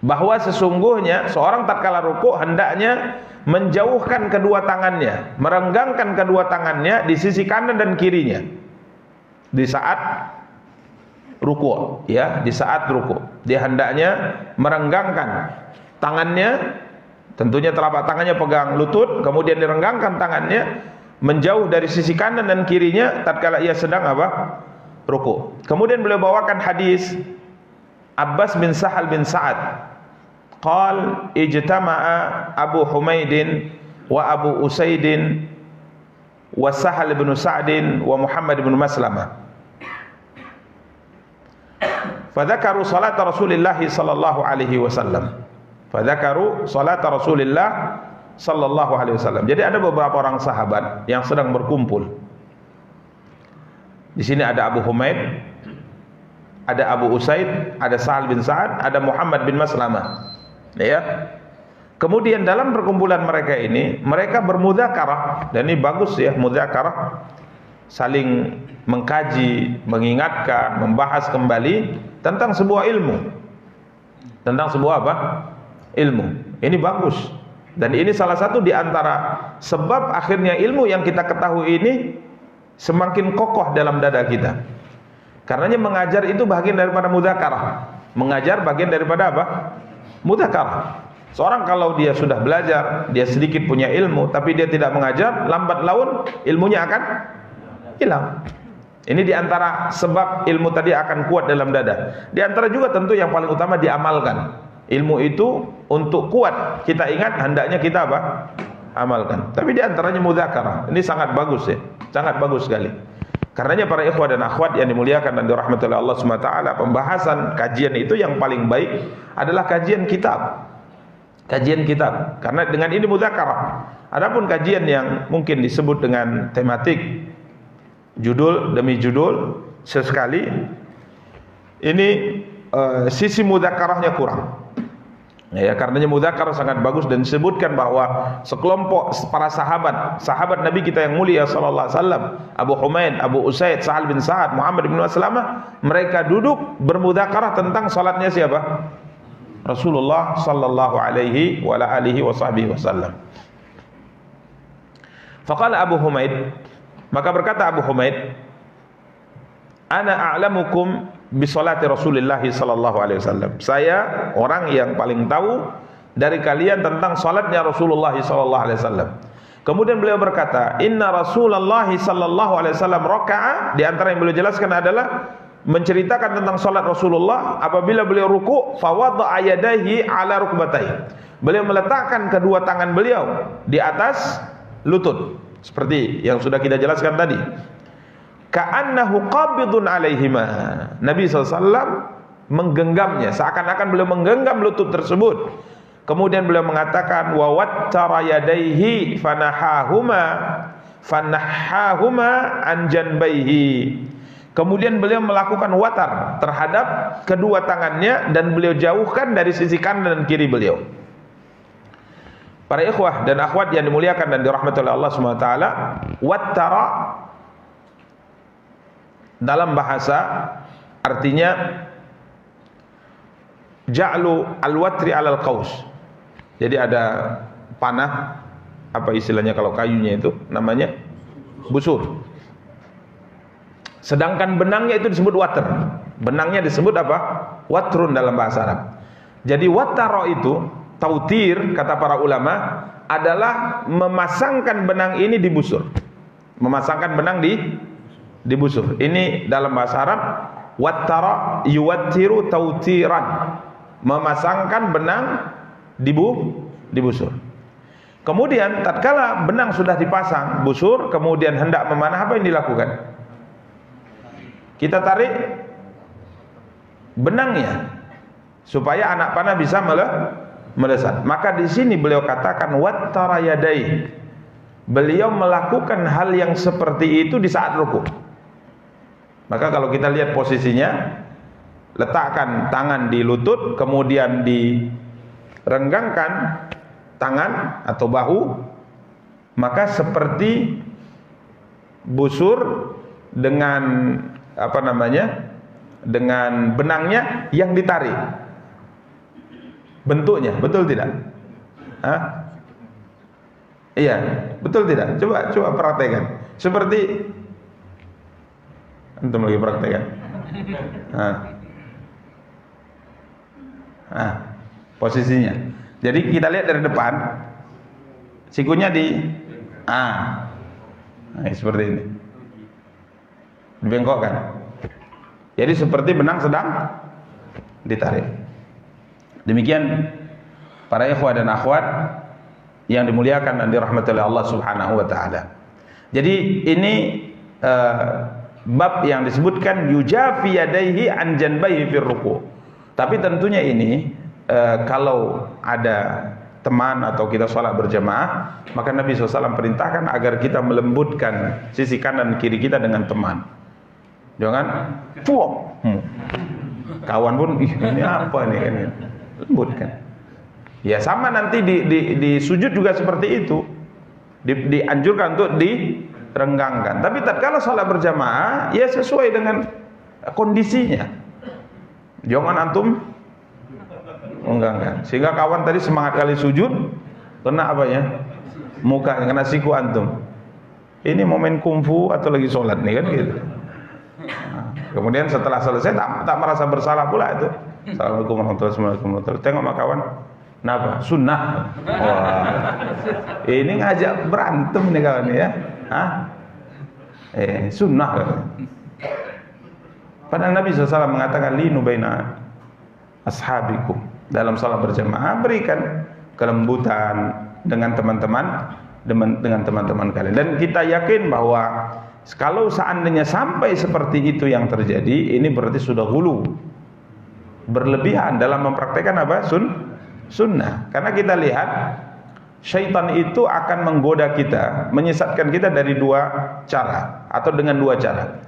bahwa sesungguhnya seorang tatkala ruku' hendaknya menjauhkan kedua tangannya, merenggangkan kedua tangannya di sisi kanan dan kirinya di saat ruku', ya, di saat ruku'. Dia hendaknya merenggangkan tangannya, tentunya telapak tangannya pegang lutut, kemudian direnggangkan tangannya menjauh dari sisi kanan dan kirinya tatkala ia sedang apa? Ruku'. Kemudian beliau bawakan hadis Abbas bin Sahal bin Sa'ad. Qal ijtama'a Abu Humaidin wa Abu Usaidin wa Sahal bin Sa'din wa Muhammad bin Maslamah. Fadzakaru salat Rasulullah sallallahu alaihi wasallam. Fadzakaru salat Rasulullah sallallahu alaihi wasallam. Jadi ada beberapa orang sahabat yang sedang berkumpul. Di sini ada Abu Humaid, ada Abu Usaid, ada Sahal bin Sa'ad, ada Muhammad bin Maslamah. Ya. Kemudian dalam perkumpulan mereka ini, mereka bermudzakarah, dan ini bagus ya, mudzakarah, saling mengkaji, mengingatkan, membahas kembali tentang sebuah ilmu. Tentang sebuah apa? Ilmu. Ini bagus. Dan ini salah satu di antara sebab akhirnya ilmu yang kita ketahui ini semakin kokoh dalam dada kita. Karenanya mengajar itu bagian daripada mudzakarah. Mengajar bagian daripada apa? Mudzakarah. Seorang kalau dia sudah belajar, dia sedikit punya ilmu, tapi dia tidak mengajar, lambat laun ilmunya akan hilang. Ini diantara sebab ilmu tadi akan kuat dalam dada. Di antara juga tentu yang paling utama diamalkan. Ilmu itu untuk kuat, kita ingat hendaknya kita apa? Amalkan. Tapi diantaranya mudzakarah. Ini sangat bagus ya, sangat bagus sekali. Karenanya para ikhwah dan akhwat yang dimuliakan dan dirahmati oleh Allah Subhanahu wa taala, pembahasan kajian itu yang paling baik adalah kajian kitab. Kajian kitab. Karena dengan ini mudzakarah. Adapun kajian yang mungkin disebut dengan tematik, judul demi judul sesekali, ini sisi mudzakarahnya kurang. Ya, karenanya mudzakarah sangat bagus dan disebutkan bahwa sekelompok para sahabat Nabi kita yang mulia sallallahu alaihi wasallam, Abu Humaid, Abu Usaid, Sahal bin Sa'ad, Muhammad bin Maslamah, mereka duduk bermudzakarah tentang salatnya siapa? Rasulullah sallallahu alaihi wa alihi wasallam. Faqala Abu Humaid, maka berkata Abu Humaid, ana a'lamukum bi salati Rasulillah sallallahu alaihi wasallam. Saya orang yang paling tahu dari kalian tentang salatnya Rasulullah sallallahu alaihi wasallam. Kemudian beliau berkata, inna Rasulullah sallallahu alaihi wasallam raka'a, di antara yang beliau jelaskan adalah menceritakan tentang salat Rasulullah apabila beliau ruku', fa wada'a yadayhi ala rukbatayhi. Beliau meletakkan kedua tangan beliau di atas lutut, seperti yang sudah kita jelaskan tadi. Ka'annahu qabidun alaihima. Nabi SAW menggenggamnya, seakan-akan beliau menggenggam lutut tersebut. Kemudian beliau mengatakan wa wattara yadayhi fanahahuma an janbaihi. Kemudian beliau melakukan watar terhadap kedua tangannya dan beliau jauhkan dari sisi kanan dan kiri beliau. Para ikhwah dan akhwat yang dimuliakan dan dirahmati oleh Allah Subhanahu wa taala, wattara dalam bahasa artinya ja'lu al-watri 'alal qaus. Jadi ada panah, apa istilahnya kalau kayunya itu namanya busur. Sedangkan benangnya itu disebut water. Benangnya disebut apa? Watrun dalam bahasa Arab. Jadi wataro itu tautir kata para ulama adalah memasangkan benang ini di busur. Memasangkan benang di busur. Ini dalam bahasa Arab wattara yuwattiru tautiran. memasangkan benang di busur. Kemudian tatkala benang sudah dipasang busur, kemudian hendak memanah, apa yang dilakukan? Kita tarik benangnya supaya anak panah bisa melesat. Maka di sini beliau katakan wattara yadai. Beliau melakukan hal yang seperti itu di saat rukuk. Maka kalau kita lihat posisinya, letakkan tangan di lutut, kemudian direnggangkan tangan atau bahu, maka seperti busur dengan dengan benangnya yang ditarik. Bentuknya, betul tidak? Hah? Iya, betul tidak? Coba praktekkan. Seperti antum lagi praktekkan. Posisinya. Jadi kita lihat dari depan, sikunya seperti ini, dibengkokkan. Jadi seperti benang sedang ditarik. Demikian para ikhwah dan akhwat yang dimuliakan dan dirahmati oleh Allah Subhanahu wa taala. Jadi ini bab yang disebutkan yujafi yadaihi an janbaihi fir ruku'. Tapi tentunya ini kalau ada teman atau kita sholat berjamaah, maka Nabi SAW perintahkan agar kita melembutkan sisi kanan kiri kita dengan teman. Jangan kawan pun ini apa nih kan, lembutkan. Ya sama nanti di sujud juga seperti itu, dianjurkan untuk direnggangkan. Tapi tatkala sholat berjamaah, ya sesuai dengan kondisinya. Jangan antum enggak. Sehingga kawan tadi semangat kali sujud, kena apanya? Mukanya, kena siku antum. Ini momen kungfu atau lagi sholat nih kan gitu. Kemudian setelah selesai tak merasa bersalah pula itu. Assalamualaikum warahmatullahi wabarakatuh. Tengok sama kawan, kenapa? Sunnah. Wah, ini ngajak berantem nih kawan ya. Sunnah. Padahal Nabi SAW mengatakan linu baina ashabikum. Dalam salat berjamaah berikan kelembutan dengan teman-teman kalian. Dan kita yakin bahwa kalau seandainya sampai seperti itu yang terjadi, ini berarti sudah ghulu, berlebihan dalam mempraktekkan apa? Sunnah. Karena kita lihat syaitan itu akan menggoda kita, menyesatkan kita dari dua cara atau dengan dua cara.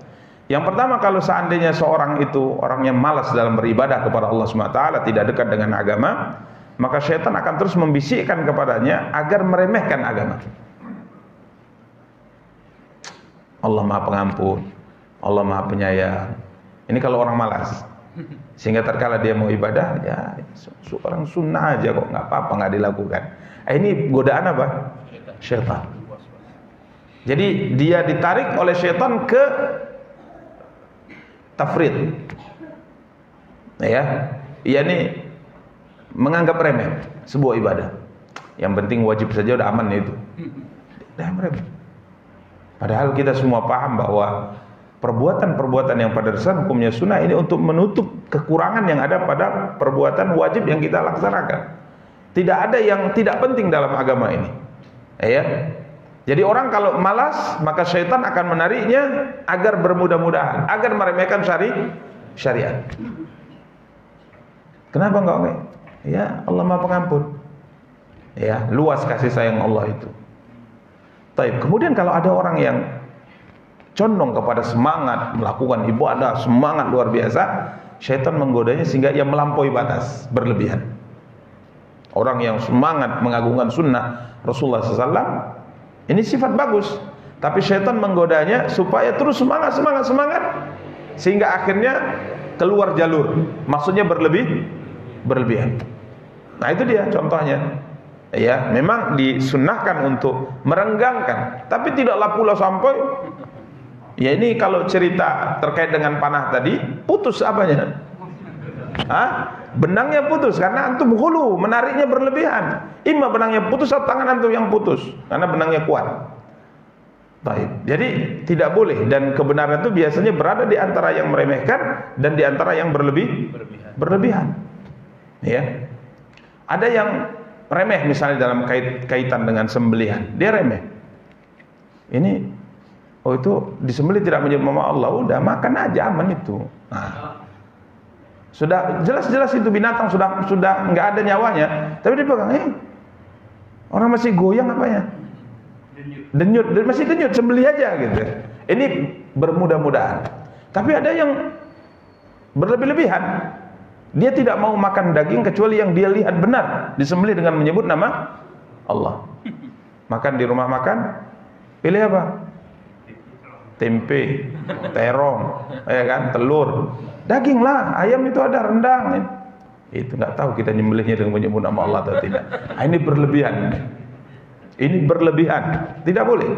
Yang pertama, kalau seandainya seorang itu orang yang malas dalam beribadah kepada Allah SWT, tidak dekat dengan agama, maka syaitan akan terus membisikkan kepadanya agar meremehkan agama. Allah Maha Pengampun, Allah Maha Penyayang. Ini kalau orang malas. Sehingga terkala dia mau ibadah, ya orang sunnah aja kok, nggak apa-apa, nggak dilakukan. Ini godaan apa? Syaitan. Jadi dia ditarik oleh syaitan ke tafrid, ini menganggap remeh sebuah ibadah. Yang penting wajib saja udah aman itu. Remeh. Padahal kita semua paham bahwa perbuatan-perbuatan yang pada dasar hukumnya sunnah ini untuk menutup kekurangan yang ada pada perbuatan wajib yang kita laksanakan. Tidak ada yang tidak penting dalam agama ini. Jadi orang kalau malas, maka syaitan akan menariknya agar bermudah-mudahan, agar meremehkan syariat. Kenapa enggak? Ya, Allah Maha Pengampun. Ya, luas kasih sayang Allah itu. Taib. Kemudian kalau ada orang yang condong kepada semangat melakukan ibadah, semangat luar biasa, syaitan menggodanya sehingga ia melampaui batas, berlebihan. Orang yang semangat mengagungkan sunnah Rasulullah SAW, ini sifat bagus, tapi syaitan menggodanya supaya terus semangat sehingga akhirnya keluar jalur, maksudnya berlebihan. Nah itu dia contohnya. Ya, memang disunnahkan untuk merenggangkan, tapi tidaklah pula sampai ya ini kalau cerita terkait dengan panah tadi, putus apanya? Benangnya putus karena antum hulu, menariknya berlebihan. Imma benangnya putus atau tangan antum yang putus karena benangnya kuat. Baik. Jadi tidak boleh, dan kebenaran itu biasanya berada di antara yang meremehkan dan di antara yang berlebihan. Ya. Ada yang remeh misalnya dalam kaitan dengan sembelihan, dia remeh. Ini, oh itu disembelih tidak menyebut nama Allah, udah makan aja aman itu. Nah, sudah jelas-jelas itu binatang sudah nggak ada nyawanya, tapi dipegang, orang masih goyang apanya? Denyut, masih denyut, sembelih aja gitu. Ini bermudah-mudahan. Tapi ada yang berlebih-lebihan. Dia tidak mau makan daging kecuali yang dia lihat benar disembelih dengan menyebut nama Allah. Makan di rumah makan, pilih apa? Tempe, terong, ya kan, telur, daging lah, ayam itu ada, rendang. Itu nggak tahu kita nyembelihnya dengan menyebut nama Allah atau tidak. Ini berlebihan. Ini berlebihan, tidak boleh.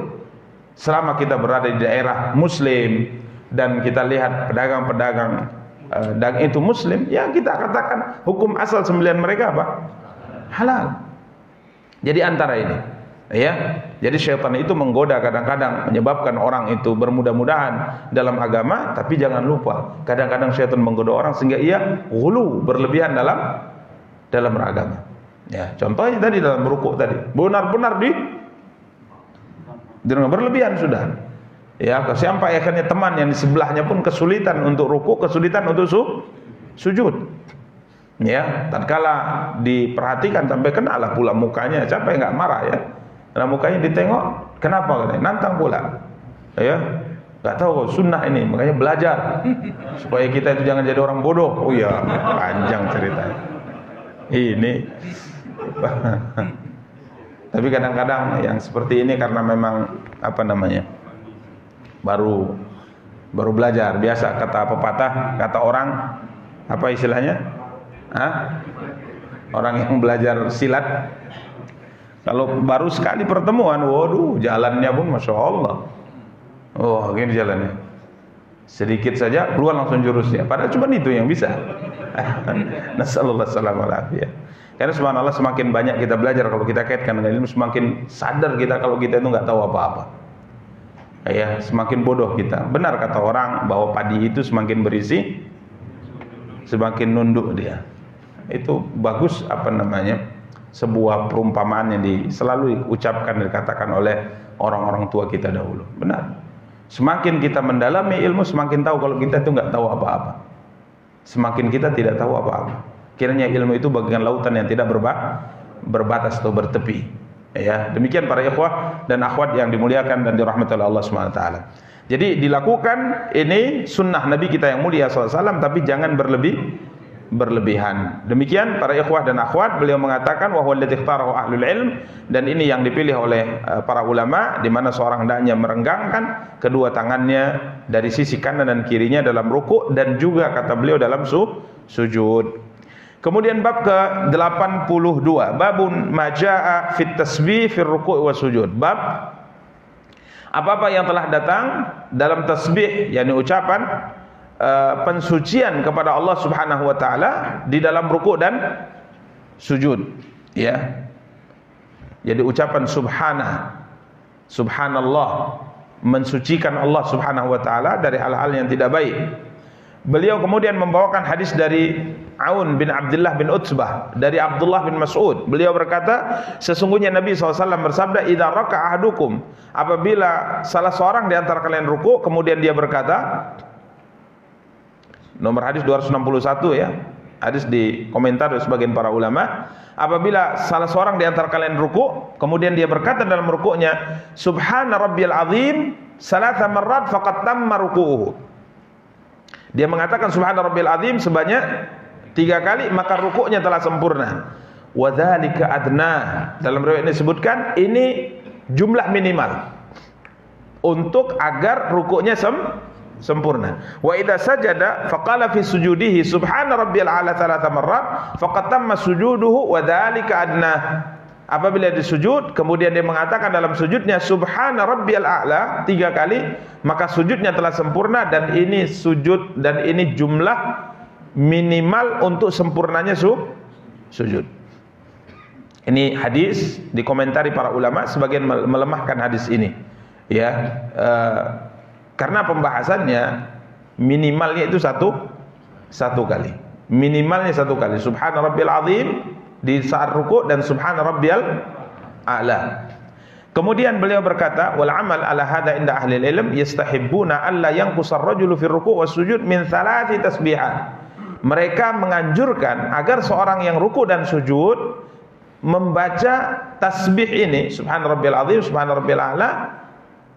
Selama kita berada di daerah Muslim dan kita lihat pedagang-pedagang dan itu Muslim, ya kita katakan hukum asal sembelihan mereka apa? Halal. Jadi antara ini, ya. Jadi syaitan itu menggoda kadang-kadang, menyebabkan orang itu bermudah-mudahan dalam agama, tapi jangan lupa kadang-kadang syaitan menggoda orang sehingga ia ghulu, berlebihan dalam beragama. Ya, contohnya tadi dalam rukuk tadi, benar-benar berlebihan sudah. Ya, sampai akhirnya teman yang di sebelahnya pun kesulitan untuk rukuk, kesulitan untuk sujud. Ya, tatkala diperhatikan sampai kenalah pula mukanya, siapa yang enggak marah ya? Karena mukanya ditengok, kenapa katanya? Nantang pula. Ya, enggak tahu sunnah ini, makanya belajar supaya kita itu jangan jadi orang bodoh. Oh iya, panjang ceritanya. Ini tapi kadang-kadang yang seperti ini karena memang apa namanya? baru belajar, biasa kata pepatah, kata orang apa istilahnya? Orang yang belajar silat kalau baru sekali pertemuan, waduh jalannya pun Masya Allah, oh gini jalannya, sedikit saja keluar langsung jurusnya, padahal cuma itu yang bisa. Nasallallahu alaihi. Karena subhanallah semakin banyak kita belajar, kalau kita kaitkan dengan ilmu, semakin sadar kita kalau kita itu nggak tahu apa-apa. Ya, semakin bodoh kita. Benar kata orang bahwa padi itu semakin berisi, semakin nunduk dia. Itu bagus apa namanya? Sebuah perumpamaan yang selalu diucapkan dan dikatakan oleh orang-orang tua kita dahulu. Benar. Semakin kita mendalami ilmu, semakin tahu kalau kita itu nggak tahu apa-apa. Semakin kita tidak tahu apa-apa. Kiranya ilmu itu bagaikan lautan yang tidak berbatas atau bertepi. Ya, demikian para ikhwah dan akhwat yang dimuliakan dan dirahmati oleh Allah Subhanahu wa taala. Jadi dilakukan ini sunnah Nabi kita yang mulia SAW, tapi jangan berlebihan. Demikian para ikhwah dan akhwat, beliau mengatakan wa huwa alladzi ikhtarahu ahlul ilm, dan ini yang dipilih oleh para ulama, di mana seorang hendaknya merenggangkan kedua tangannya dari sisi kanan dan kirinya dalam rukuk, dan juga kata beliau dalam sujud. Kemudian bab ke-82, babun majaa fit tasbih fir ruku' wa sujud. Bab apa-apa yang telah datang dalam tasbih, yakni ucapan pensucian kepada Allah Subhanahu wa taala di dalam ruku' dan sujud, ya. Jadi ucapan subhanallah, mensucikan Allah Subhanahu wa taala dari hal-hal yang tidak baik. Beliau kemudian membawakan hadis dari Aun bin Abdullah bin Utsbah dari Abdullah bin Mas'ud. Beliau berkata, sesungguhnya Nabi SAW bersabda, idza raka'a ahadukum, apabila salah seorang di antara kalian ruku, kemudian dia berkata, nomor hadis 261 ya, hadis di komentar dari sebagian para ulama, apabila salah seorang di antara kalian ruku, kemudian dia berkata dalam rukuknya, subhana rabbiyal azim salasa marrat faqad tamma ruku'uhu. Dia mengatakan subhana rabbil azim sebanyak 3 kali, maka rukuknya telah sempurna. Wa dzalika adna, dalam riwayat ini disebutkan ini jumlah minimal untuk agar rukuknya sempurna. Wa idza sajada faqala fi sujudihi subhana rabbil a'la 3 marrat faqad tamma sujuduhu wa dzalika adna. Apabila disujud, kemudian dia mengatakan dalam sujudnya subhana rabbiyal a'la 3 kali, maka sujudnya telah sempurna, dan ini sujud dan ini jumlah minimal untuk sempurnanya sujud. Ini hadis dikomentari para ulama, sebagian melemahkan hadis ini. Ya, karena pembahasannya minimalnya itu satu kali. Minimalnya 1 kali. Subhana rabbiyal azim di saat ruku' dan subhana rabbiyal a'la. Kemudian beliau berkata, wal amal ala hadza inda ahli ilm yastahibbuna alla yanqusar rajulu fi ruku' was sujud min 3 tasbihat. Mereka menganjurkan agar seorang yang ruku' dan sujud membaca tasbih ini, subhana rabbiyal azim, subhana rabbiyal a'la,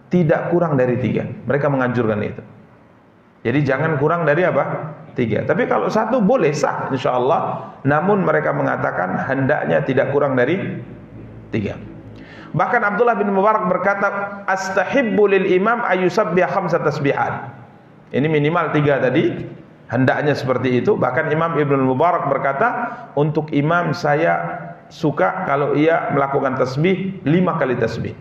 tidak kurang dari 3. Mereka menganjurkan itu. Jadi jangan kurang dari apa? 3. Tapi kalau 1 boleh, sah insyaallah. Namun mereka mengatakan hendaknya tidak kurang dari 3. Bahkan Abdullah bin Mubarak berkata, astahibbu lil imam ayyusabbiha 5 tasbihat. Ini minimal 3 tadi, hendaknya seperti itu. Bahkan Imam Ibnu Mubarak berkata, untuk imam saya suka kalau ia melakukan tasbih 5 kali tasbih.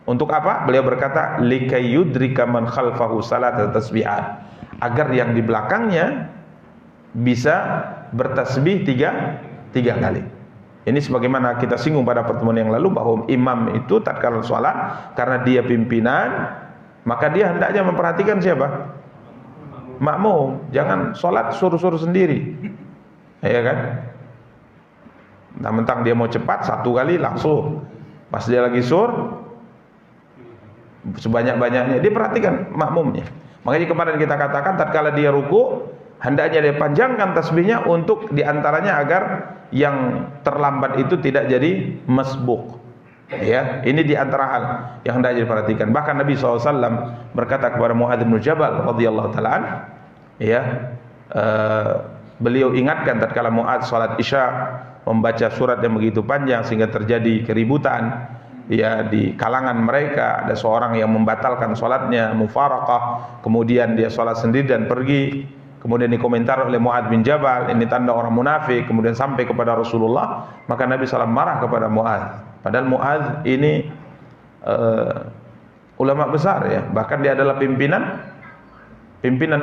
Untuk apa? Beliau berkata, likayudrika man khalfahu salat tasbihat, agar yang di belakangnya bisa bertasbih 3 kali. Ini sebagaimana kita singgung pada pertemuan yang lalu, bahwa imam itu tatkala sholat, karena dia pimpinan, maka dia hendaknya memperhatikan siapa? Makmum. Jangan sholat suruh-suruh sendiri, ya kan? Mentang-mentang dia mau cepat 1 kali langsung, pas dia lagi sur sebanyak-banyaknya, dia perhatikan makmumnya. Makanya kemarin kita katakan, tatkala dia ruku, hendaknya dia panjangkan tasbihnya untuk diantaranya agar yang terlambat itu tidak jadi masbuk. Ya, ini diantara hal yang hendaknya diperhatikan. Bahkan Nabi SAW berkata kepada Mu'adz bin Jabal radhiyallahu taala, ya, beliau ingatkan tatkala Mu'adz salat Isya membaca surat yang begitu panjang sehingga terjadi keributan, ya, di kalangan mereka. Ada seorang yang membatalkan salatnya, mufaraqah, kemudian dia salat sendiri dan pergi. Kemudian dikomentar oleh Mu'adz bin Jabal, ini tanda orang munafik. Kemudian sampai kepada Rasulullah, maka Nabi SAW marah kepada Mu'adz. Padahal Mu'adz ini ulama besar, ya, bahkan dia adalah pimpinan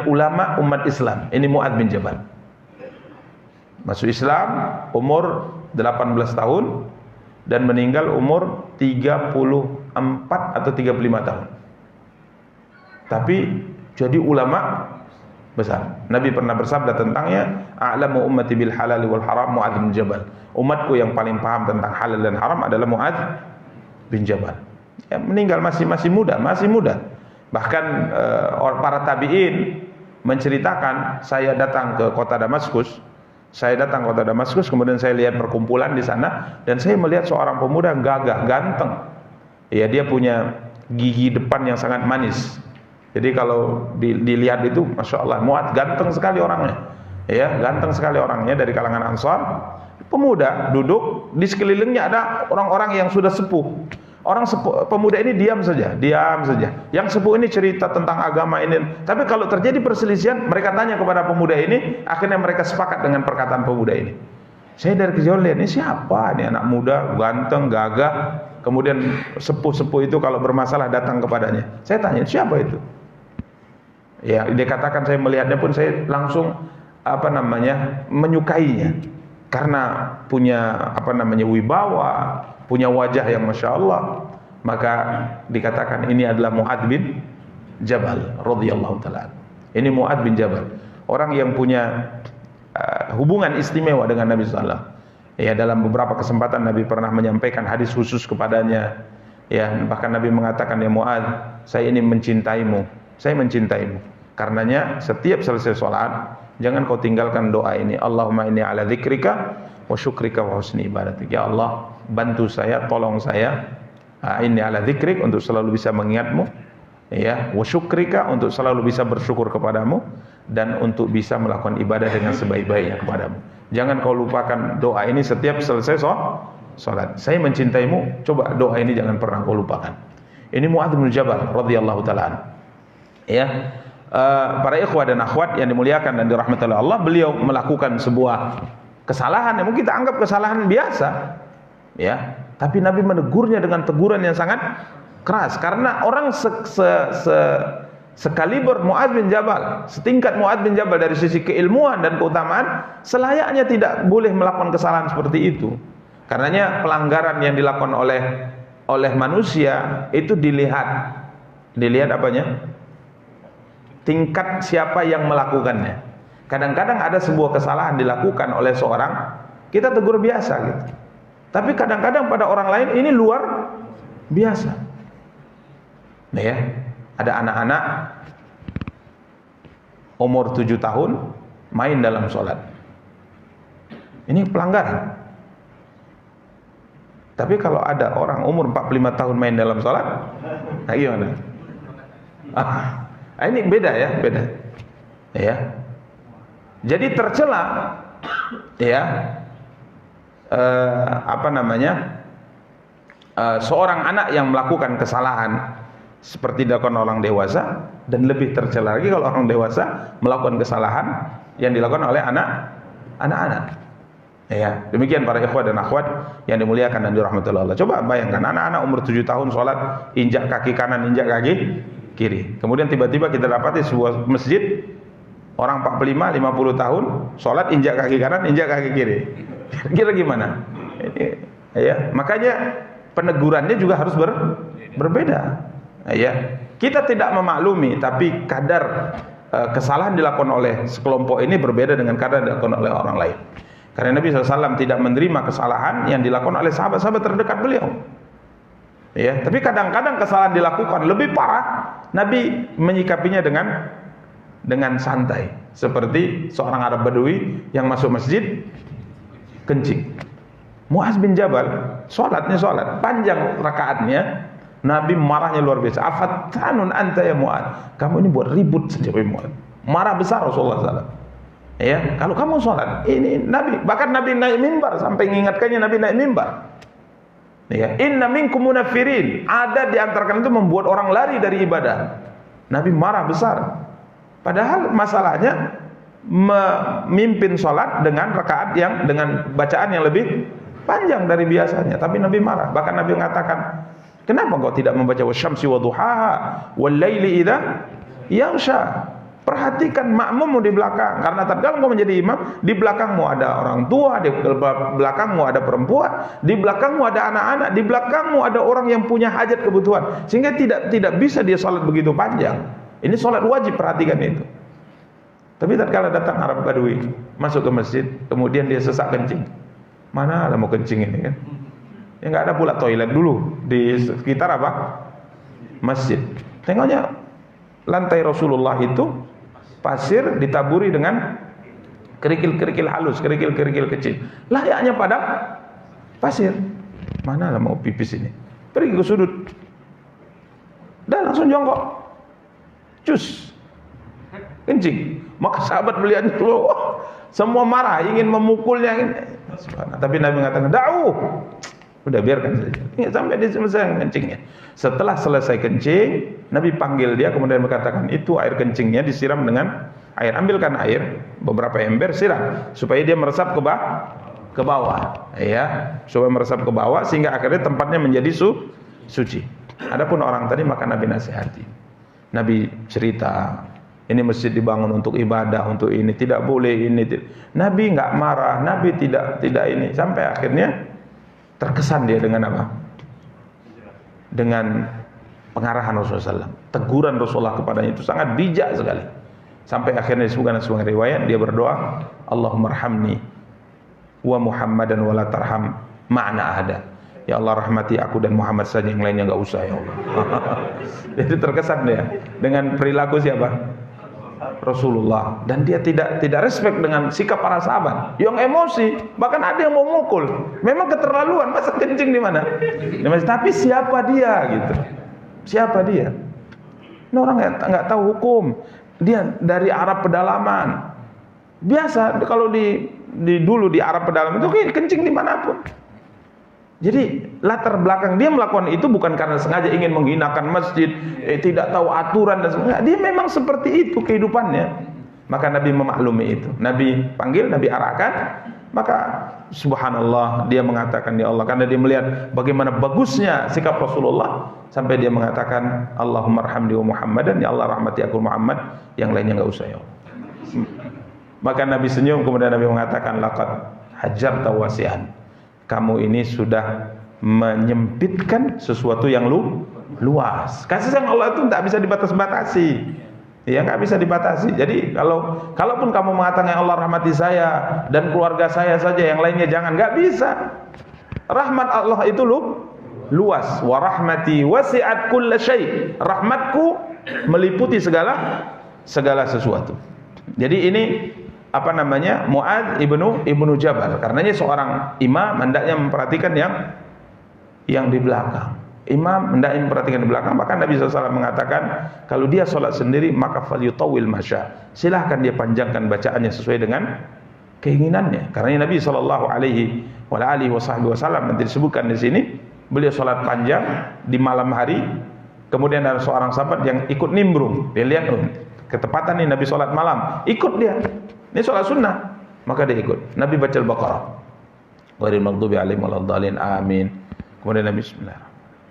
ulama umat Islam. Ini Mu'adz bin Jabal masuk Islam umur 18 tahun dan meninggal umur 34 atau 35 tahun. Tapi jadi ulama besar. Nabi pernah bersabda tentangnya, a'lamu ummati bil halal wal haram Mu'adz bin Jabal. Umatku yang paling paham tentang halal dan haram adalah Mu'adz bin Jabal. Ya, meninggal masih muda. Bahkan para tabi'in menceritakan, saya datang ke kota Damaskus. Kemudian saya lihat perkumpulan di sana dan saya melihat seorang pemuda gagah, ganteng. Ya, dia punya gigi depan yang sangat manis. Jadi kalau dilihat itu, masya Allah, Mu'adz ganteng sekali orangnya, ya, ganteng sekali orangnya, dari kalangan Ansar. Pemuda duduk di sekelilingnya ada orang-orang yang sudah sepuh. Pemuda ini diam saja. Yang sepuh ini cerita tentang agama ini. Tapi kalau terjadi perselisihan, mereka tanya kepada pemuda ini, akhirnya mereka sepakat dengan perkataan pemuda ini. Saya dari kejauhan lihat, ini siapa? Ini anak muda, ganteng, gagah. Kemudian sepuh-sepuh itu kalau bermasalah datang kepadanya. Saya tanya, siapa itu? Ya, dia katakan, saya melihatnya pun saya langsung menyukainya, karena punya wibawa, punya wajah yang masya Allah. Maka dikatakan ini adalah Mu'adz bin Jabal radhiyallahu taala. Ini Mu'adz bin Jabal, orang yang punya hubungan istimewa dengan Nabi SAW. Ya, dalam beberapa kesempatan Nabi pernah menyampaikan hadis khusus kepadanya. Ya, bahkan Nabi mengatakan, ya Mu'adz, saya ini mencintaimu. Karenanya setiap selesai sholat, jangan kau tinggalkan doa ini. Allahumma inni ala dzikrika wa syukrika wa husni ibadatik. Ya Allah, bantu saya, tolong saya, inni ala dzikrik, untuk selalu bisa mengingatmu, ya, wa syukrika, untuk selalu bisa bersyukur kepadamu, dan untuk bisa melakukan ibadah dengan sebaik-baiknya kepadamu. Jangan kau lupakan doa ini setiap selesai sholat. Saya mencintaimu, coba doa ini jangan pernah kau lupakan. Ini Mu'adz bin Jabal radhiyallahu taala. Ya, para ikhwah dan akhwat yang dimuliakan dan dirahmati oleh Allah, beliau melakukan sebuah kesalahan yang mungkin kita anggap kesalahan biasa, ya, tapi Nabi menegurnya dengan teguran yang sangat keras, karena orang sekaliber Mu'adz bin Jabal, setingkat Mu'adz bin Jabal dari sisi keilmuan dan keutamaan, selayaknya tidak boleh melakukan kesalahan seperti itu. Karenanya pelanggaran yang dilakukan oleh manusia itu dilihat apanya? Tingkat siapa yang melakukannya. Kadang-kadang ada sebuah kesalahan dilakukan oleh seorang, kita tegur biasa gitu. Tapi kadang-kadang pada orang lain ini luar biasa. Nah ya, ada anak-anak umur 7 tahun main dalam sholat. Ini pelanggaran. Tapi kalau ada orang umur 45 tahun main dalam sholat, nah gimana? Ini beda ya, beda. Ya. Jadi tercela, ya, seorang anak yang melakukan kesalahan seperti dilakukan orang dewasa, dan lebih tercela lagi kalau orang dewasa melakukan kesalahan yang dilakukan oleh anak-anak. Ya, demikian para ikhwah dan akhwat yang dimuliakan dan dirahmati Allah. Coba bayangkan anak-anak umur 7 tahun sholat, injak kaki kanan, injak kaki kiri. Kemudian tiba-tiba kita dapati sebuah masjid, orang 45, 50 tahun sholat injak kaki kanan, injak kaki kiri. Kira gimana? Ya, makanya penegurannya juga harus berbeda. Ya, kita tidak memaklumi, tapi kadar kesalahan dilakukan oleh sekelompok ini berbeda dengan kadar dilakukan oleh orang lain. Karena Nabi SAW tidak menerima kesalahan yang dilakukan oleh sahabat-sahabat terdekat beliau. Ya, tapi kadang-kadang kesalahan dilakukan lebih parah, Nabi menyikapinya dengan santai. Seperti seorang Arab Badui yang masuk masjid kencing. Muaz bin Jabal sholat panjang rakaatnya, Nabi marahnya luar biasa. Afattanun anta ya Muaz, kamu ini buat ribut saja Muaz. Marah besar Rasulullah SAW. Ya, kalau kamu sholat, ini Nabi, bahkan Nabi naik mimbar, sampai mengingatkannya Nabi naik mimbar. Ya, inna minkum munafirin, ada di antara kalian itu membuat orang lari dari ibadah. Nabi marah besar. Padahal masalahnya memimpin sholat dengan rakaat yang dengan bacaan yang lebih panjang dari biasanya, tapi Nabi marah. Bahkan Nabi mengatakan, kenapa kau tidak membaca wasyamsi wadduhaha wal laili idza yaghsha? Perhatikan makmummu di belakang, karena tatkala engkau menjadi imam, di belakangmu ada orang tua, di belakangmu ada perempuan, di belakangmu ada anak-anak, di belakangmu ada orang yang punya hajat kebutuhan, sehingga tidak bisa dia sholat begitu panjang. Ini sholat wajib, perhatikan itu. Tapi tatkala datang Arab Badui masuk ke masjid, kemudian dia sesak kencing, mana ada mau kencing ini kan? Ya nggak ada pula toilet dulu di sekitar apa? Masjid. Tengoknya lantai Rasulullah itu pasir ditaburi dengan kerikil-kerikil halus, kerikil-kerikil kecil. Layaknya pada pasir. Mana lah mau pipis ini? Pergi ke sudut. Dan langsung jongkok. Cus. Kencing. Maka sahabat melihatnya, semua marah, ingin memukulnya. Tapi Nabi mengatakan, "Da'u." Udah biarkan saja. Sampai dia selesai kencingnya. Setelah selesai kencing, Nabi panggil dia, kemudian berkatakan, itu air kencingnya disiram dengan air. Ambilkan air, beberapa ember, siram, supaya dia meresap ke bawah. Ya, supaya meresap ke bawah, sehingga akhirnya tempatnya menjadi suci. Adapun orang tadi, maka Nabi nasihati. Nabi cerita, ini masjid dibangun untuk ibadah, untuk ini, tidak boleh ini. Nabi nggak marah, Nabi tidak ini. Sampai akhirnya terkesan dia dengan apa? Dengan pengarahan Rasulullah SAW. Teguran Rasulullah kepadanya itu sangat bijak sekali. Sampai akhirnya disebutkan sebagai riwayat, dia berdoa, Allahumma arhamni wa Muhammadan wa la tarham ma'na ahada. Ya Allah, rahmati aku dan Muhammad saja, yang lainnya enggak usah ya Allah. Itu terkesan dia dengan perilaku siapa? Rasulullah. Dan dia tidak respect dengan sikap para sahabat yang emosi, bahkan ada yang mau mukul. Memang keterlaluan, masa kencing di mana? Tapi siapa dia gitu? Siapa dia? Ini orang nggak tahu hukum. Dia dari Arab pedalaman. Biasa kalau dulu di Arab pedalaman itu kencing dimanapun. Jadi latar belakang dia melakukan itu bukan karena sengaja ingin menghinakan masjid, tidak tahu aturan dan sebagainya. Dia memang seperti itu kehidupannya. Maka Nabi memaklumi itu. Nabi panggil, Nabi arahkan. Maka subhanallah, dia mengatakan, ya Allah, karena dia melihat bagaimana bagusnya sikap Rasulullah, sampai dia mengatakan, Allahumma arhamni wa Muhammadan, ya Allah rahmati aku Muhammad, yang lainnya enggak usah ya Allah. Maka Nabi senyum, kemudian Nabi mengatakan, laqad hajarta wasi'an. Kamu ini sudah menyempitkan sesuatu yang luas. Kasih sayang Allah itu tidak bisa dibatas-batasi. Ya nggak bisa dibatasi. Jadi kalaupun kamu mengatakan ya Allah rahmati saya dan keluarga saya saja, yang lainnya jangan, nggak bisa. Rahmat Allah itu luas. Wa rahmati wasi'at kulla syai'. Rahmatku meliputi segala sesuatu. Jadi ini Mu'adz ibnu Jabal. Karenanya seorang imam hendaknya memperhatikan yang di belakang. Imam hendaknya memperhatikan di belakang. Bahkan Nabi SAW mengatakan, kalau dia sholat sendiri maka falyutawil masya. Silahkan dia panjangkan bacaannya sesuai dengan keinginannya. Karena Nabi SAW nanti disebutkan di sini, beliau sholat panjang di malam hari. Kemudian ada seorang sahabat yang ikut nimbrung. Dia lihat ketepatan nih Nabi sholat malam, ikut dia. Ini sholat sunnah, maka dia ikut. Nabi baca Al-Baqarah. Ghairil maghdubi alaihim waladdallin, amin. Kemudian Nabi bismillah.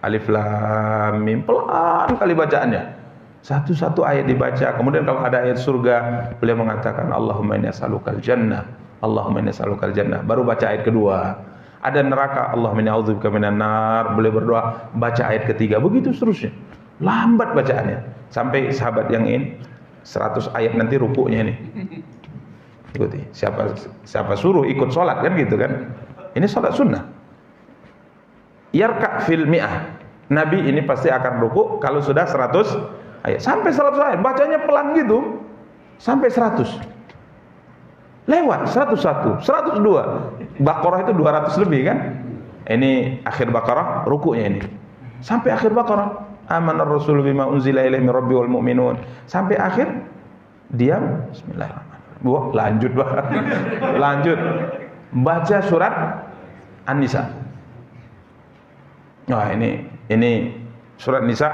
Alif lam mim, pelan kali bacaannya. Satu-satu ayat dibaca. Kemudian kalau ada ayat surga, beliau mengatakan Allahumma inni as'alukal jannah. Allahumma inni as'alukal jannah. Baru baca ayat kedua. Ada neraka, Allahumma inni a'udzubika minan nar. Beliau berdoa, baca ayat ketiga. Begitu seterusnya. Lambat bacaannya. Sampai sahabat yang ini 100 ayat nanti rukuknya ini. Ikuti. Siapa suruh ikut sholat kan gitu kan? Ini sholat sunnah. Yarka fil mi'ah. Nabi ini pasti akan rukuk kalau sudah 100 ayat. Sampai 100 ayat, bacanya pelan gitu. Sampai 100. Lewat 101, 102. Baqarah itu 200 lebih kan? Ini akhir Baqarah, rukuknya ini. Sampai akhir Baqarah. Amanar Rasul bima unzila ilaihi min rabbi wal mu'minun. Sampai akhir diam. Bismillahirrahmanirrahim. Wah, lanjut banget. Lanjut. Baca surat An-Nisa. Wah, ini surat Nisa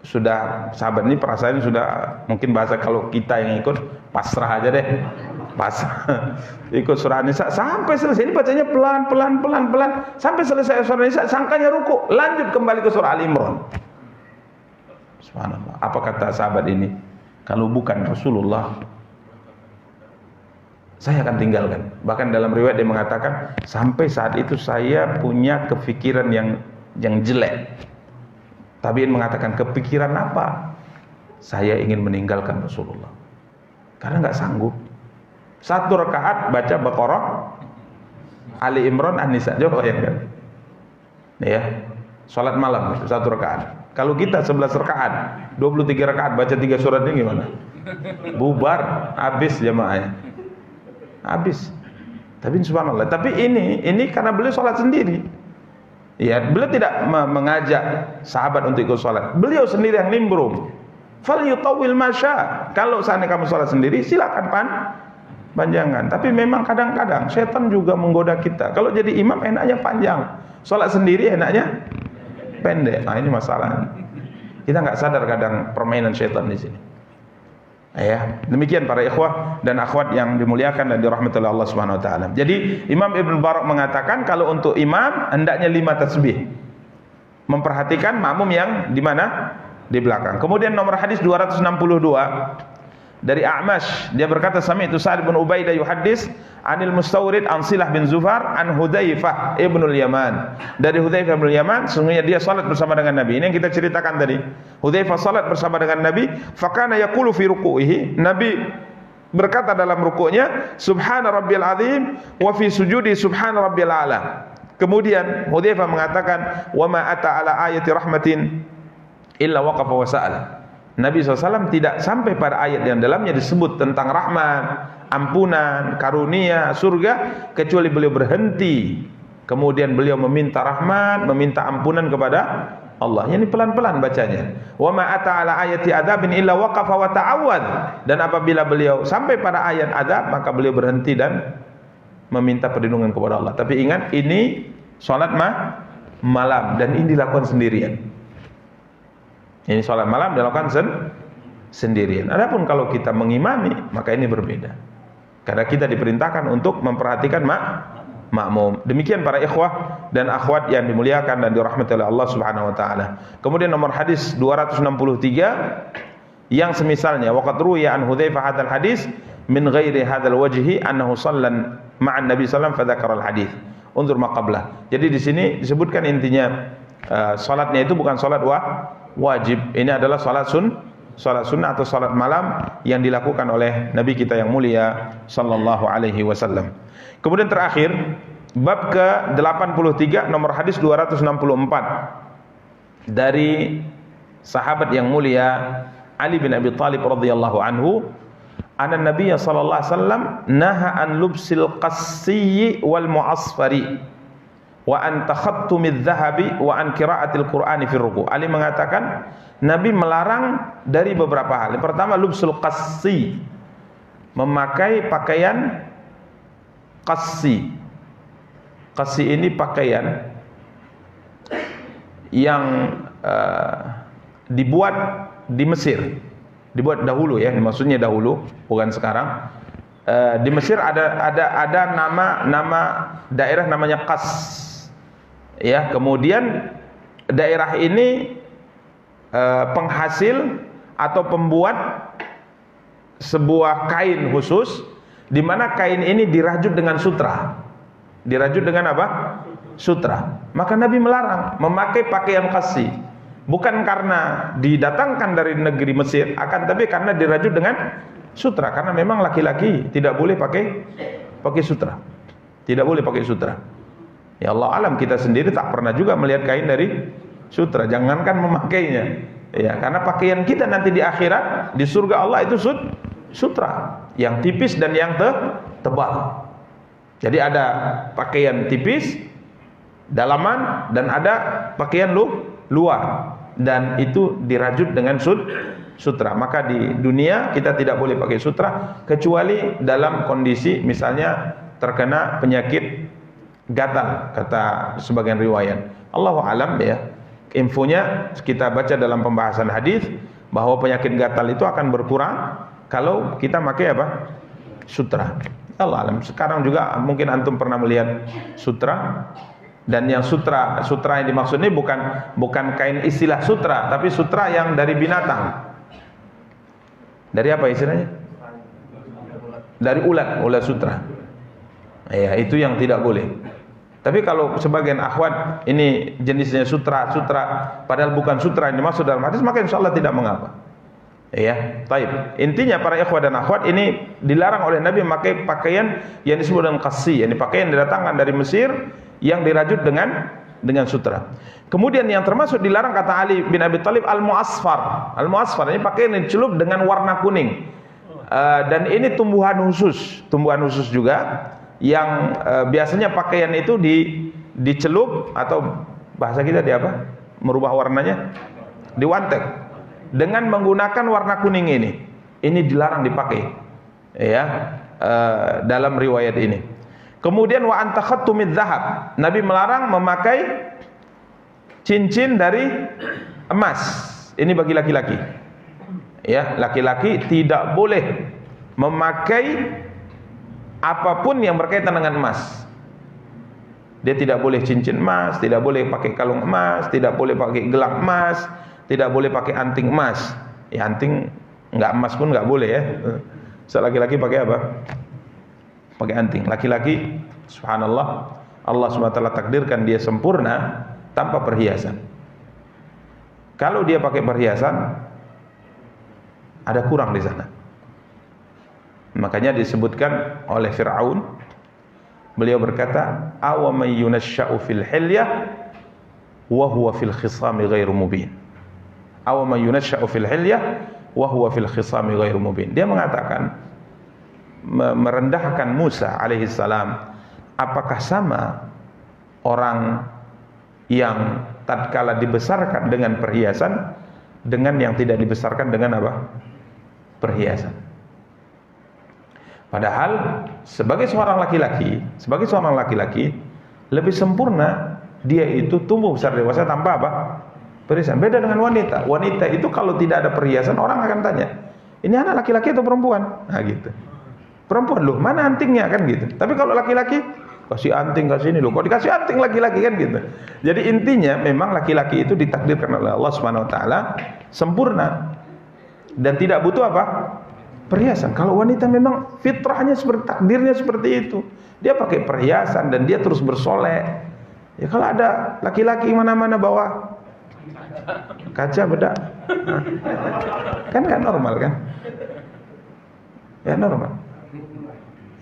sudah, sahabat ini perasaan sudah, mungkin bahasa kalau kita yang ikut pasrah aja deh. Pasrah. Ikut surat Nisa sampai selesai. Ini bacanya pelan sampai selesai surat Nisa, sangkanya ruku, lanjut kembali ke surah Al-Imran. Subhanallah. Apa kata sahabat ini? Kalau bukan Rasulullah, saya akan tinggalkan. Bahkan dalam riwayat dia mengatakan, sampai saat itu saya punya kepikiran yang jelek. Tabi'in mengatakan, kepikiran apa? Saya ingin meninggalkan Rasulullah. Karena nggak sanggup. 1 rakaat baca Baqarah, Ali Imran, An-Nisa. Coba bayangkan. Ya, salat malam 1 rakaat. Kalau kita 11 rakaat, 23 rakaat baca 3 surat ini gimana? Bubar, habis jamaahnya. Habis. Tapi subhanallah. Tapi ini karena beliau sholat sendiri. Ya, beliau tidak mengajak sahabat untuk ikut sholat. Beliau sendiri yang nimbrung. Fal yutawil masya. Kalau seandainya kamu sholat sendiri, silakan panjangan. Tapi memang kadang-kadang setan juga menggoda kita. Kalau jadi imam enaknya panjang, sholat sendiri enaknya pendek. Nah, ini masalah. Kita nggak sadar kadang permainan setan di sini. Ya, demikian para ikhwah dan akhwat yang dimuliakan dan dirahmati Allah Subhanahu wa taala. Jadi Imam Ibnu Barak mengatakan kalau untuk imam hendaknya 5 tasbih. Memperhatikan makmum yang di mana? Di belakang. Kemudian nomor hadis 262 dari A'mash, dia berkata sami'tu Sa'd bin Ubaidah yuhaddits 'anil Mustawrid an Silah bin Zufar an Hudzaifah ibnul Yaman. Dari Hudzaifah bin Yaman, sesungguhnya dia salat bersama dengan Nabi. Ini yang kita ceritakan tadi. Hudzaifah salat bersama dengan Nabi, fakana yaqulu fi ruku'ihi. Nabi berkata dalam rukuknya, subhana rabbiyal azim, wa fi sujudi subhana rabbiyal a'la. Kemudian Hudzaifah mengatakan, wa ma ata ala ayati rahmatin illa waqafa wa sa'ala. Nabi SAW tidak sampai pada ayat yang dalamnya disebut tentang rahmat, ampunan, karunia, surga, kecuali beliau berhenti. Kemudian beliau meminta rahmat, meminta ampunan kepada Allah. Ini pelan-pelan bacanya. Wa ma ata ala ayati adzabin illa waqafa wa ta'awwad. Dan apabila beliau sampai pada ayat azab, maka beliau berhenti dan meminta perlindungan kepada Allah. Tapi ingat, ini salat malam dan ini dilakukan sendirian. Ini sholat malam dilakukan sendirian. Adapun kalau kita mengimami, maka ini berbeda. Karena kita diperintahkan untuk memperhatikan makmum. Demikian para ikhwah dan akhwat yang dimuliakan dan dirahmati oleh Allah Subhanahu wa taala. Kemudian nomor hadis 263 yang semisalnya, waqad ruwiya an Hudzaifah hadzal hadis min ghairi hadzal wajhi annahu shallan ma'an Nabi sallallahu alaihi wasallam fa dzakara al hadis. Unzur ma qablah. Jadi di sini disebutkan intinya salatnya itu bukan salat wajib. Ini adalah salat salat sunnah atau salat malam yang dilakukan oleh Nabi kita yang mulia sallallahu alaihi wasallam. Kemudian terakhir, bab ke-83 nomor hadis 264 dari sahabat yang mulia Ali bin Abi Thalib radhiyallahu anhu, anna Nabiy sallallahu alaihi wasallam naha an lubsil qassi wal mu'asfari wa an takhattumidz dhahabi wa an qira'atil qur'ani fi ruku'. Ali mengatakan Nabi melarang dari beberapa hal. Yang pertama, lubsul qassi, memakai pakaian qassi. Qassi ini pakaian yang dibuat di Mesir. Dibuat dahulu ya, maksudnya dahulu, bukan sekarang. Di Mesir ada nama daerah namanya Qas. Ya, kemudian daerah ini penghasil atau pembuat sebuah kain khusus, di mana kain ini dirajut dengan sutra. Dirajut dengan apa? Sutra. Maka Nabi melarang memakai pakaian qassi. Bukan karena didatangkan dari negeri Mesir, akan tapi karena dirajut dengan sutra. Karena memang laki-laki tidak boleh pakai sutra. Tidak boleh pakai sutra. Ya Allah alam, kita sendiri tak pernah juga melihat kain dari sutra. Jangankan memakainya. Ya, karena pakaian kita nanti di akhirat, di surga Allah itu sutra, yang tipis dan yang tebal. Jadi ada pakaian tipis dalaman dan ada pakaian luar, dan itu dirajut dengan sutra. Maka di dunia kita tidak boleh pakai sutra kecuali dalam kondisi misalnya terkena penyakit gatal, kata sebagian riwayat. Allahu alam ya. Infonya kita baca dalam pembahasan hadis bahwa penyakit gatal itu akan berkurang kalau kita pakai apa? Sutra. Allah alam. Sekarang juga mungkin antum pernah melihat sutra. Dan yang sutra yang dimaksud ini bukan kain istilah sutra, tapi sutra yang dari binatang. Dari apa istilahnya? Dari ulat sutra. Ya, itu yang tidak boleh. Tapi kalau sebagian akhwat ini jenisnya sutra, padahal bukan sutra yang dimaksud dalam hadis, maka insya Allah tidak mengapa. Ya, taib. Intinya para ikhwat dan akhwat ini dilarang oleh Nabi memakai pakaian yang disebut dengan qassi, yang pakaian didatangkan dari Mesir yang dirajut dengan sutra. Kemudian yang termasuk dilarang kata Ali bin Abi Thalib al-mu'asfar. Al-mu'asfar ini pakaian yang dicelup dengan warna kuning. Dan ini tumbuhan khusus juga yang biasanya pakaian itu dicelup atau bahasa kita di apa? Merubah warnanya, diwantek dengan menggunakan warna kuning ini. Ini dilarang dipakai. Ya, dalam riwayat ini. Kemudian wa antakhattumidz dzahab. Nabi melarang memakai cincin dari emas. Ini bagi laki-laki. Ya, laki-laki tidak boleh memakai apapun yang berkaitan dengan emas. Dia tidak boleh cincin emas, tidak boleh pakai kalung emas, tidak boleh pakai gelang emas, tidak boleh pakai anting emas. Ya, anting enggak emas pun enggak boleh ya. So, laki-laki pakai apa? Pakai anting. Laki-laki, subhanallah, Allah SWT takdirkan dia sempurna tanpa perhiasan. Kalau dia pakai perhiasan, ada kurang di sana. Makanya disebutkan oleh Fir'aun, beliau berkata, awa may yunashsha'u fil hilyah wa huwa fil khisami ghairu mubin. Awa may yunashsha'u fil hilyah wa huwa fil khisami ghairu mubin. Dia mengatakan, merendahkan Musa alaihissalam, apakah sama orang yang tatkala dibesarkan dengan perhiasan dengan yang tidak dibesarkan dengan apa? Perhiasan. Padahal sebagai seorang laki-laki lebih sempurna dia itu tumbuh besar dewasa tanpa apa? Perhiasan. Beda dengan wanita. Wanita itu kalau tidak ada perhiasan orang akan tanya, ini anak laki-laki atau perempuan? Nah gitu. Perempuan loh, mana antingnya kan gitu. Tapi kalau laki-laki kasih anting, kasih ini loh, kok dikasih anting laki-laki kan gitu. Jadi intinya memang laki-laki itu ditakdirkan oleh Allah Subhanahu wa taala sempurna dan tidak butuh apa? Perhiasan. Kalau wanita memang fitrahnya seperti takdirnya seperti itu. Dia pakai perhiasan dan dia terus bersolek. Ya kalau ada laki-laki mana-mana bawa Kaca bedak. Nah. Kan nggak normal kan? Ya normal.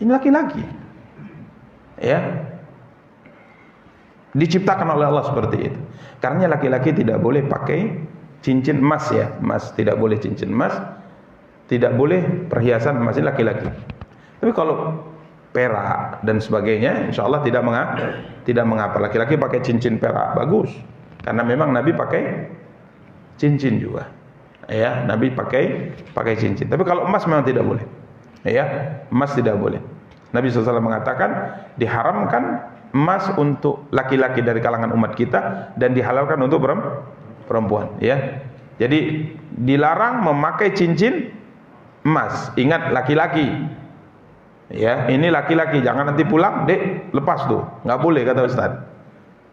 Ini laki-laki. Ya. Diciptakan oleh Allah seperti itu. Karena laki-laki tidak boleh pakai cincin emas ya, emas tidak boleh cincin emas, tidak boleh perhiasan emas, ini laki-laki. Tapi kalau perak dan sebagainya, insya Allah tidak mengapa. Laki-laki pakai cincin perak bagus, karena memang Nabi pakai cincin juga. Ya, Nabi pakai cincin. Tapi kalau emas memang tidak boleh. Ya, emas tidak boleh. Nabi SAW mengatakan diharamkan emas untuk laki-laki dari kalangan umat kita dan dihalalkan untuk perempuan. Ya, jadi dilarang memakai cincin emas. Ingat laki-laki. Ya, ini laki-laki, jangan nanti pulang, dek, lepas tuh. Nggak boleh kata Ustaz.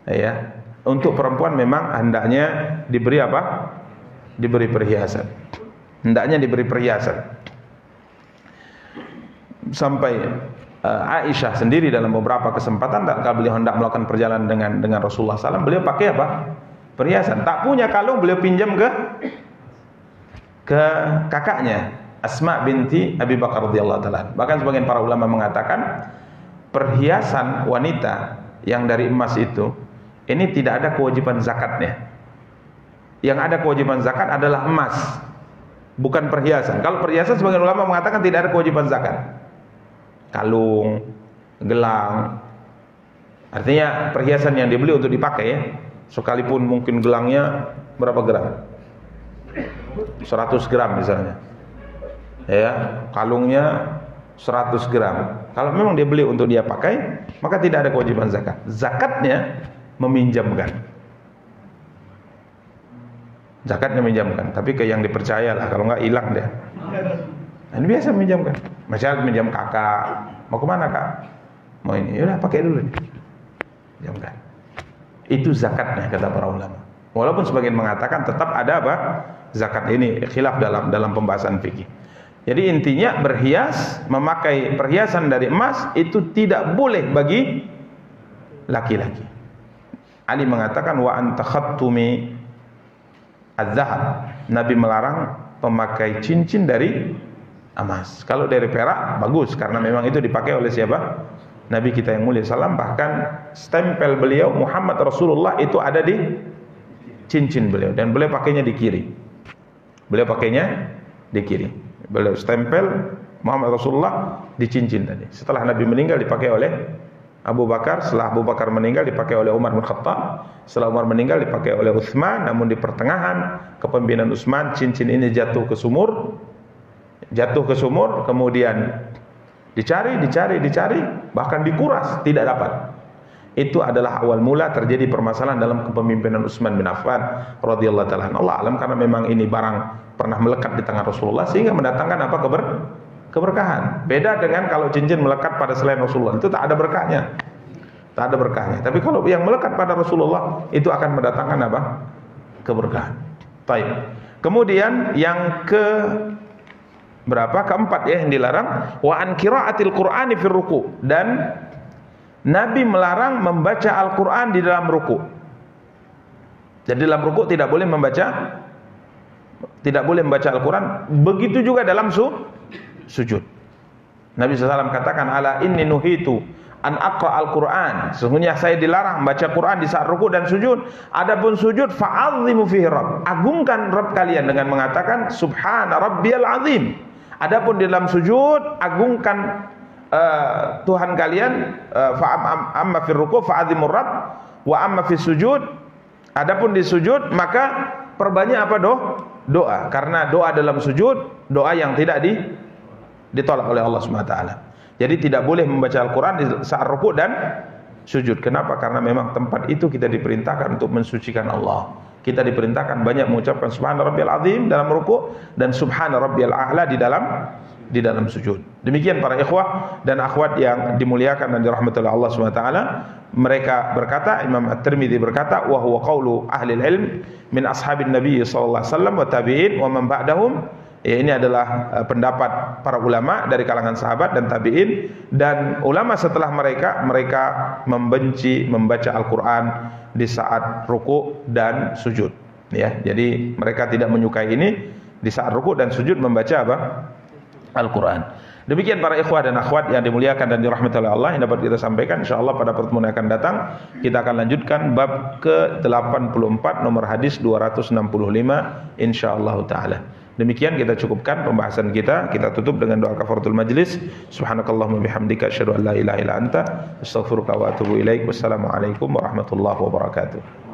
Ya, untuk perempuan memang hendaknya diberi apa? Diberi perhiasan. Hendaknya diberi perhiasan. Sampai Aisyah sendiri dalam beberapa kesempatan kalau beliau hendak melakukan perjalanan dengan Rasulullah SAW, beliau pakai apa? Perhiasan. Tak punya kalung, beliau pinjam ke kakaknya Asma binti Abi Bakar radhiyallahu taala. Bahkan sebagian para ulama mengatakan perhiasan wanita yang dari emas itu ini tidak ada kewajiban zakatnya. Yang ada kewajiban zakat adalah emas, bukan perhiasan. Kalau perhiasan sebagian ulama mengatakan tidak ada kewajiban zakat. Kalung, gelang, artinya perhiasan yang dibeli untuk dipakai ya. Sekalipun mungkin gelangnya berapa gram? 100 gram misalnya. Ya, kalungnya 100 gram. Kalau memang dia beli untuk dia pakai, maka tidak ada kewajiban zakat. Zakatnya meminjamkan. Zakatnya meminjamkan, tapi ke yang dipercaya lah, kalau enggak hilang dia. Ini biasa meminjamkan. Masyarakat minjam kakak, mau kemana kak? Mau ini, yaudah pakai dulu nih. Pinjamkan. Itu zakatnya kata para ulama. Walaupun sebagian mengatakan tetap ada apa? Zakat ini khilaf dalam pembahasan fikih. Jadi intinya berhias, memakai perhiasan dari emas itu tidak boleh bagi laki-laki. Ali mengatakan wa anta khattumi az-zahab. Nabi melarang pemakai cincin dari emas. Kalau dari perak bagus karena memang itu dipakai oleh siapa? Nabi kita yang mulia salam. Bahkan stempel beliau Muhammad Rasulullah itu ada di cincin beliau dan beliau pakainya di kiri. Beliau pakainya di kiri. Beliau stempel Muhammad Rasulullah di cincin tadi. Setelah Nabi meninggal dipakai oleh Abu Bakar. Setelah Abu Bakar meninggal dipakai oleh Umar bin Khattab. Setelah Umar meninggal dipakai oleh Utsman. Namun di pertengahan kepemimpinan Utsman cincin ini jatuh ke sumur. Kemudian dicari, bahkan dikuras, tidak dapat. Itu adalah awal mula terjadi permasalahan dalam kepemimpinan Utsman bin Affan radhiyallahu taala. Allah alam, karena memang ini barang pernah melekat di tangan Rasulullah sehingga mendatangkan apa? Keberkahan. Beda dengan kalau cincin melekat pada selain Rasulullah, itu tak ada berkahnya. Tapi kalau yang melekat pada Rasulullah itu akan mendatangkan apa? Keberkahan. Baik. Kemudian yang keempat ya yang dilarang, wa an qiraatil Qur'ani fir ruku', dan Nabi melarang membaca Al-Qur'an di dalam ruku'. Jadi dalam ruku' tidak boleh membaca Al-Qur'an, begitu juga dalam sujud. Nabi SAW katakan, ala inni nuhitu an aqra al-Qur'an, sesungguhnya saya dilarang membaca Quran di saat ruku' dan sujud. Adapun sujud fa'azzimu fihi rabb, agungkan Rabb kalian dengan mengatakan subhana rabbiyal azim. Adapun di dalam sujud agungkan Tuhan kalian, amma fir ruku' fa'azimur rabb wa amma fis sujud. Adapun di sujud maka perbanyak apa? Doa. Karena doa dalam sujud doa yang tidak ditolak oleh Allah Subhanahu wa taala. Jadi tidak boleh membaca Al-Qur'an di saat rukuk dan sujud. Kenapa? Karena memang tempat itu kita diperintahkan untuk mensucikan Allah. Kita diperintahkan banyak mengucapkan subhana rabbiyal azim dalam rukuk dan subhana rabbiyal a'la di dalam sujud. Demikian para ikhwah dan akhwat yang dimuliakan dan dirahmati oleh Allah Subhanahu wa taala. Mereka berkata, Imam At-Tirmidzi berkata, wa huwa qaulu ahli ilm min ashabin nabi sallallahu alaihi wasallam wa tabi'in wa man ba'dahum. Ya, ini adalah pendapat para ulama dari kalangan sahabat dan tabi'in, dan ulama setelah mereka membenci membaca Al-Quran di saat ruku' dan sujud. Ya, jadi mereka tidak menyukai ini di saat rukuk dan sujud membaca apa? Al-Quran. Demikian para ikhwah dan akhwat yang dimuliakan dan dirahmati oleh Allah yang dapat kita sampaikan. InsyaAllah pada pertemuan yang akan datang kita akan lanjutkan bab ke-84 nomor hadis 265 insyaallah taala. Demikian kita cukupkan pembahasan kita. Kita tutup dengan doa kafaratul majlis. Subhanakallahumma bihamdika asyhadu an la ilaha illa anta astaghfiruka wa atubu ilaik. Wassalamualaikum warahmatullahi wabarakatuh.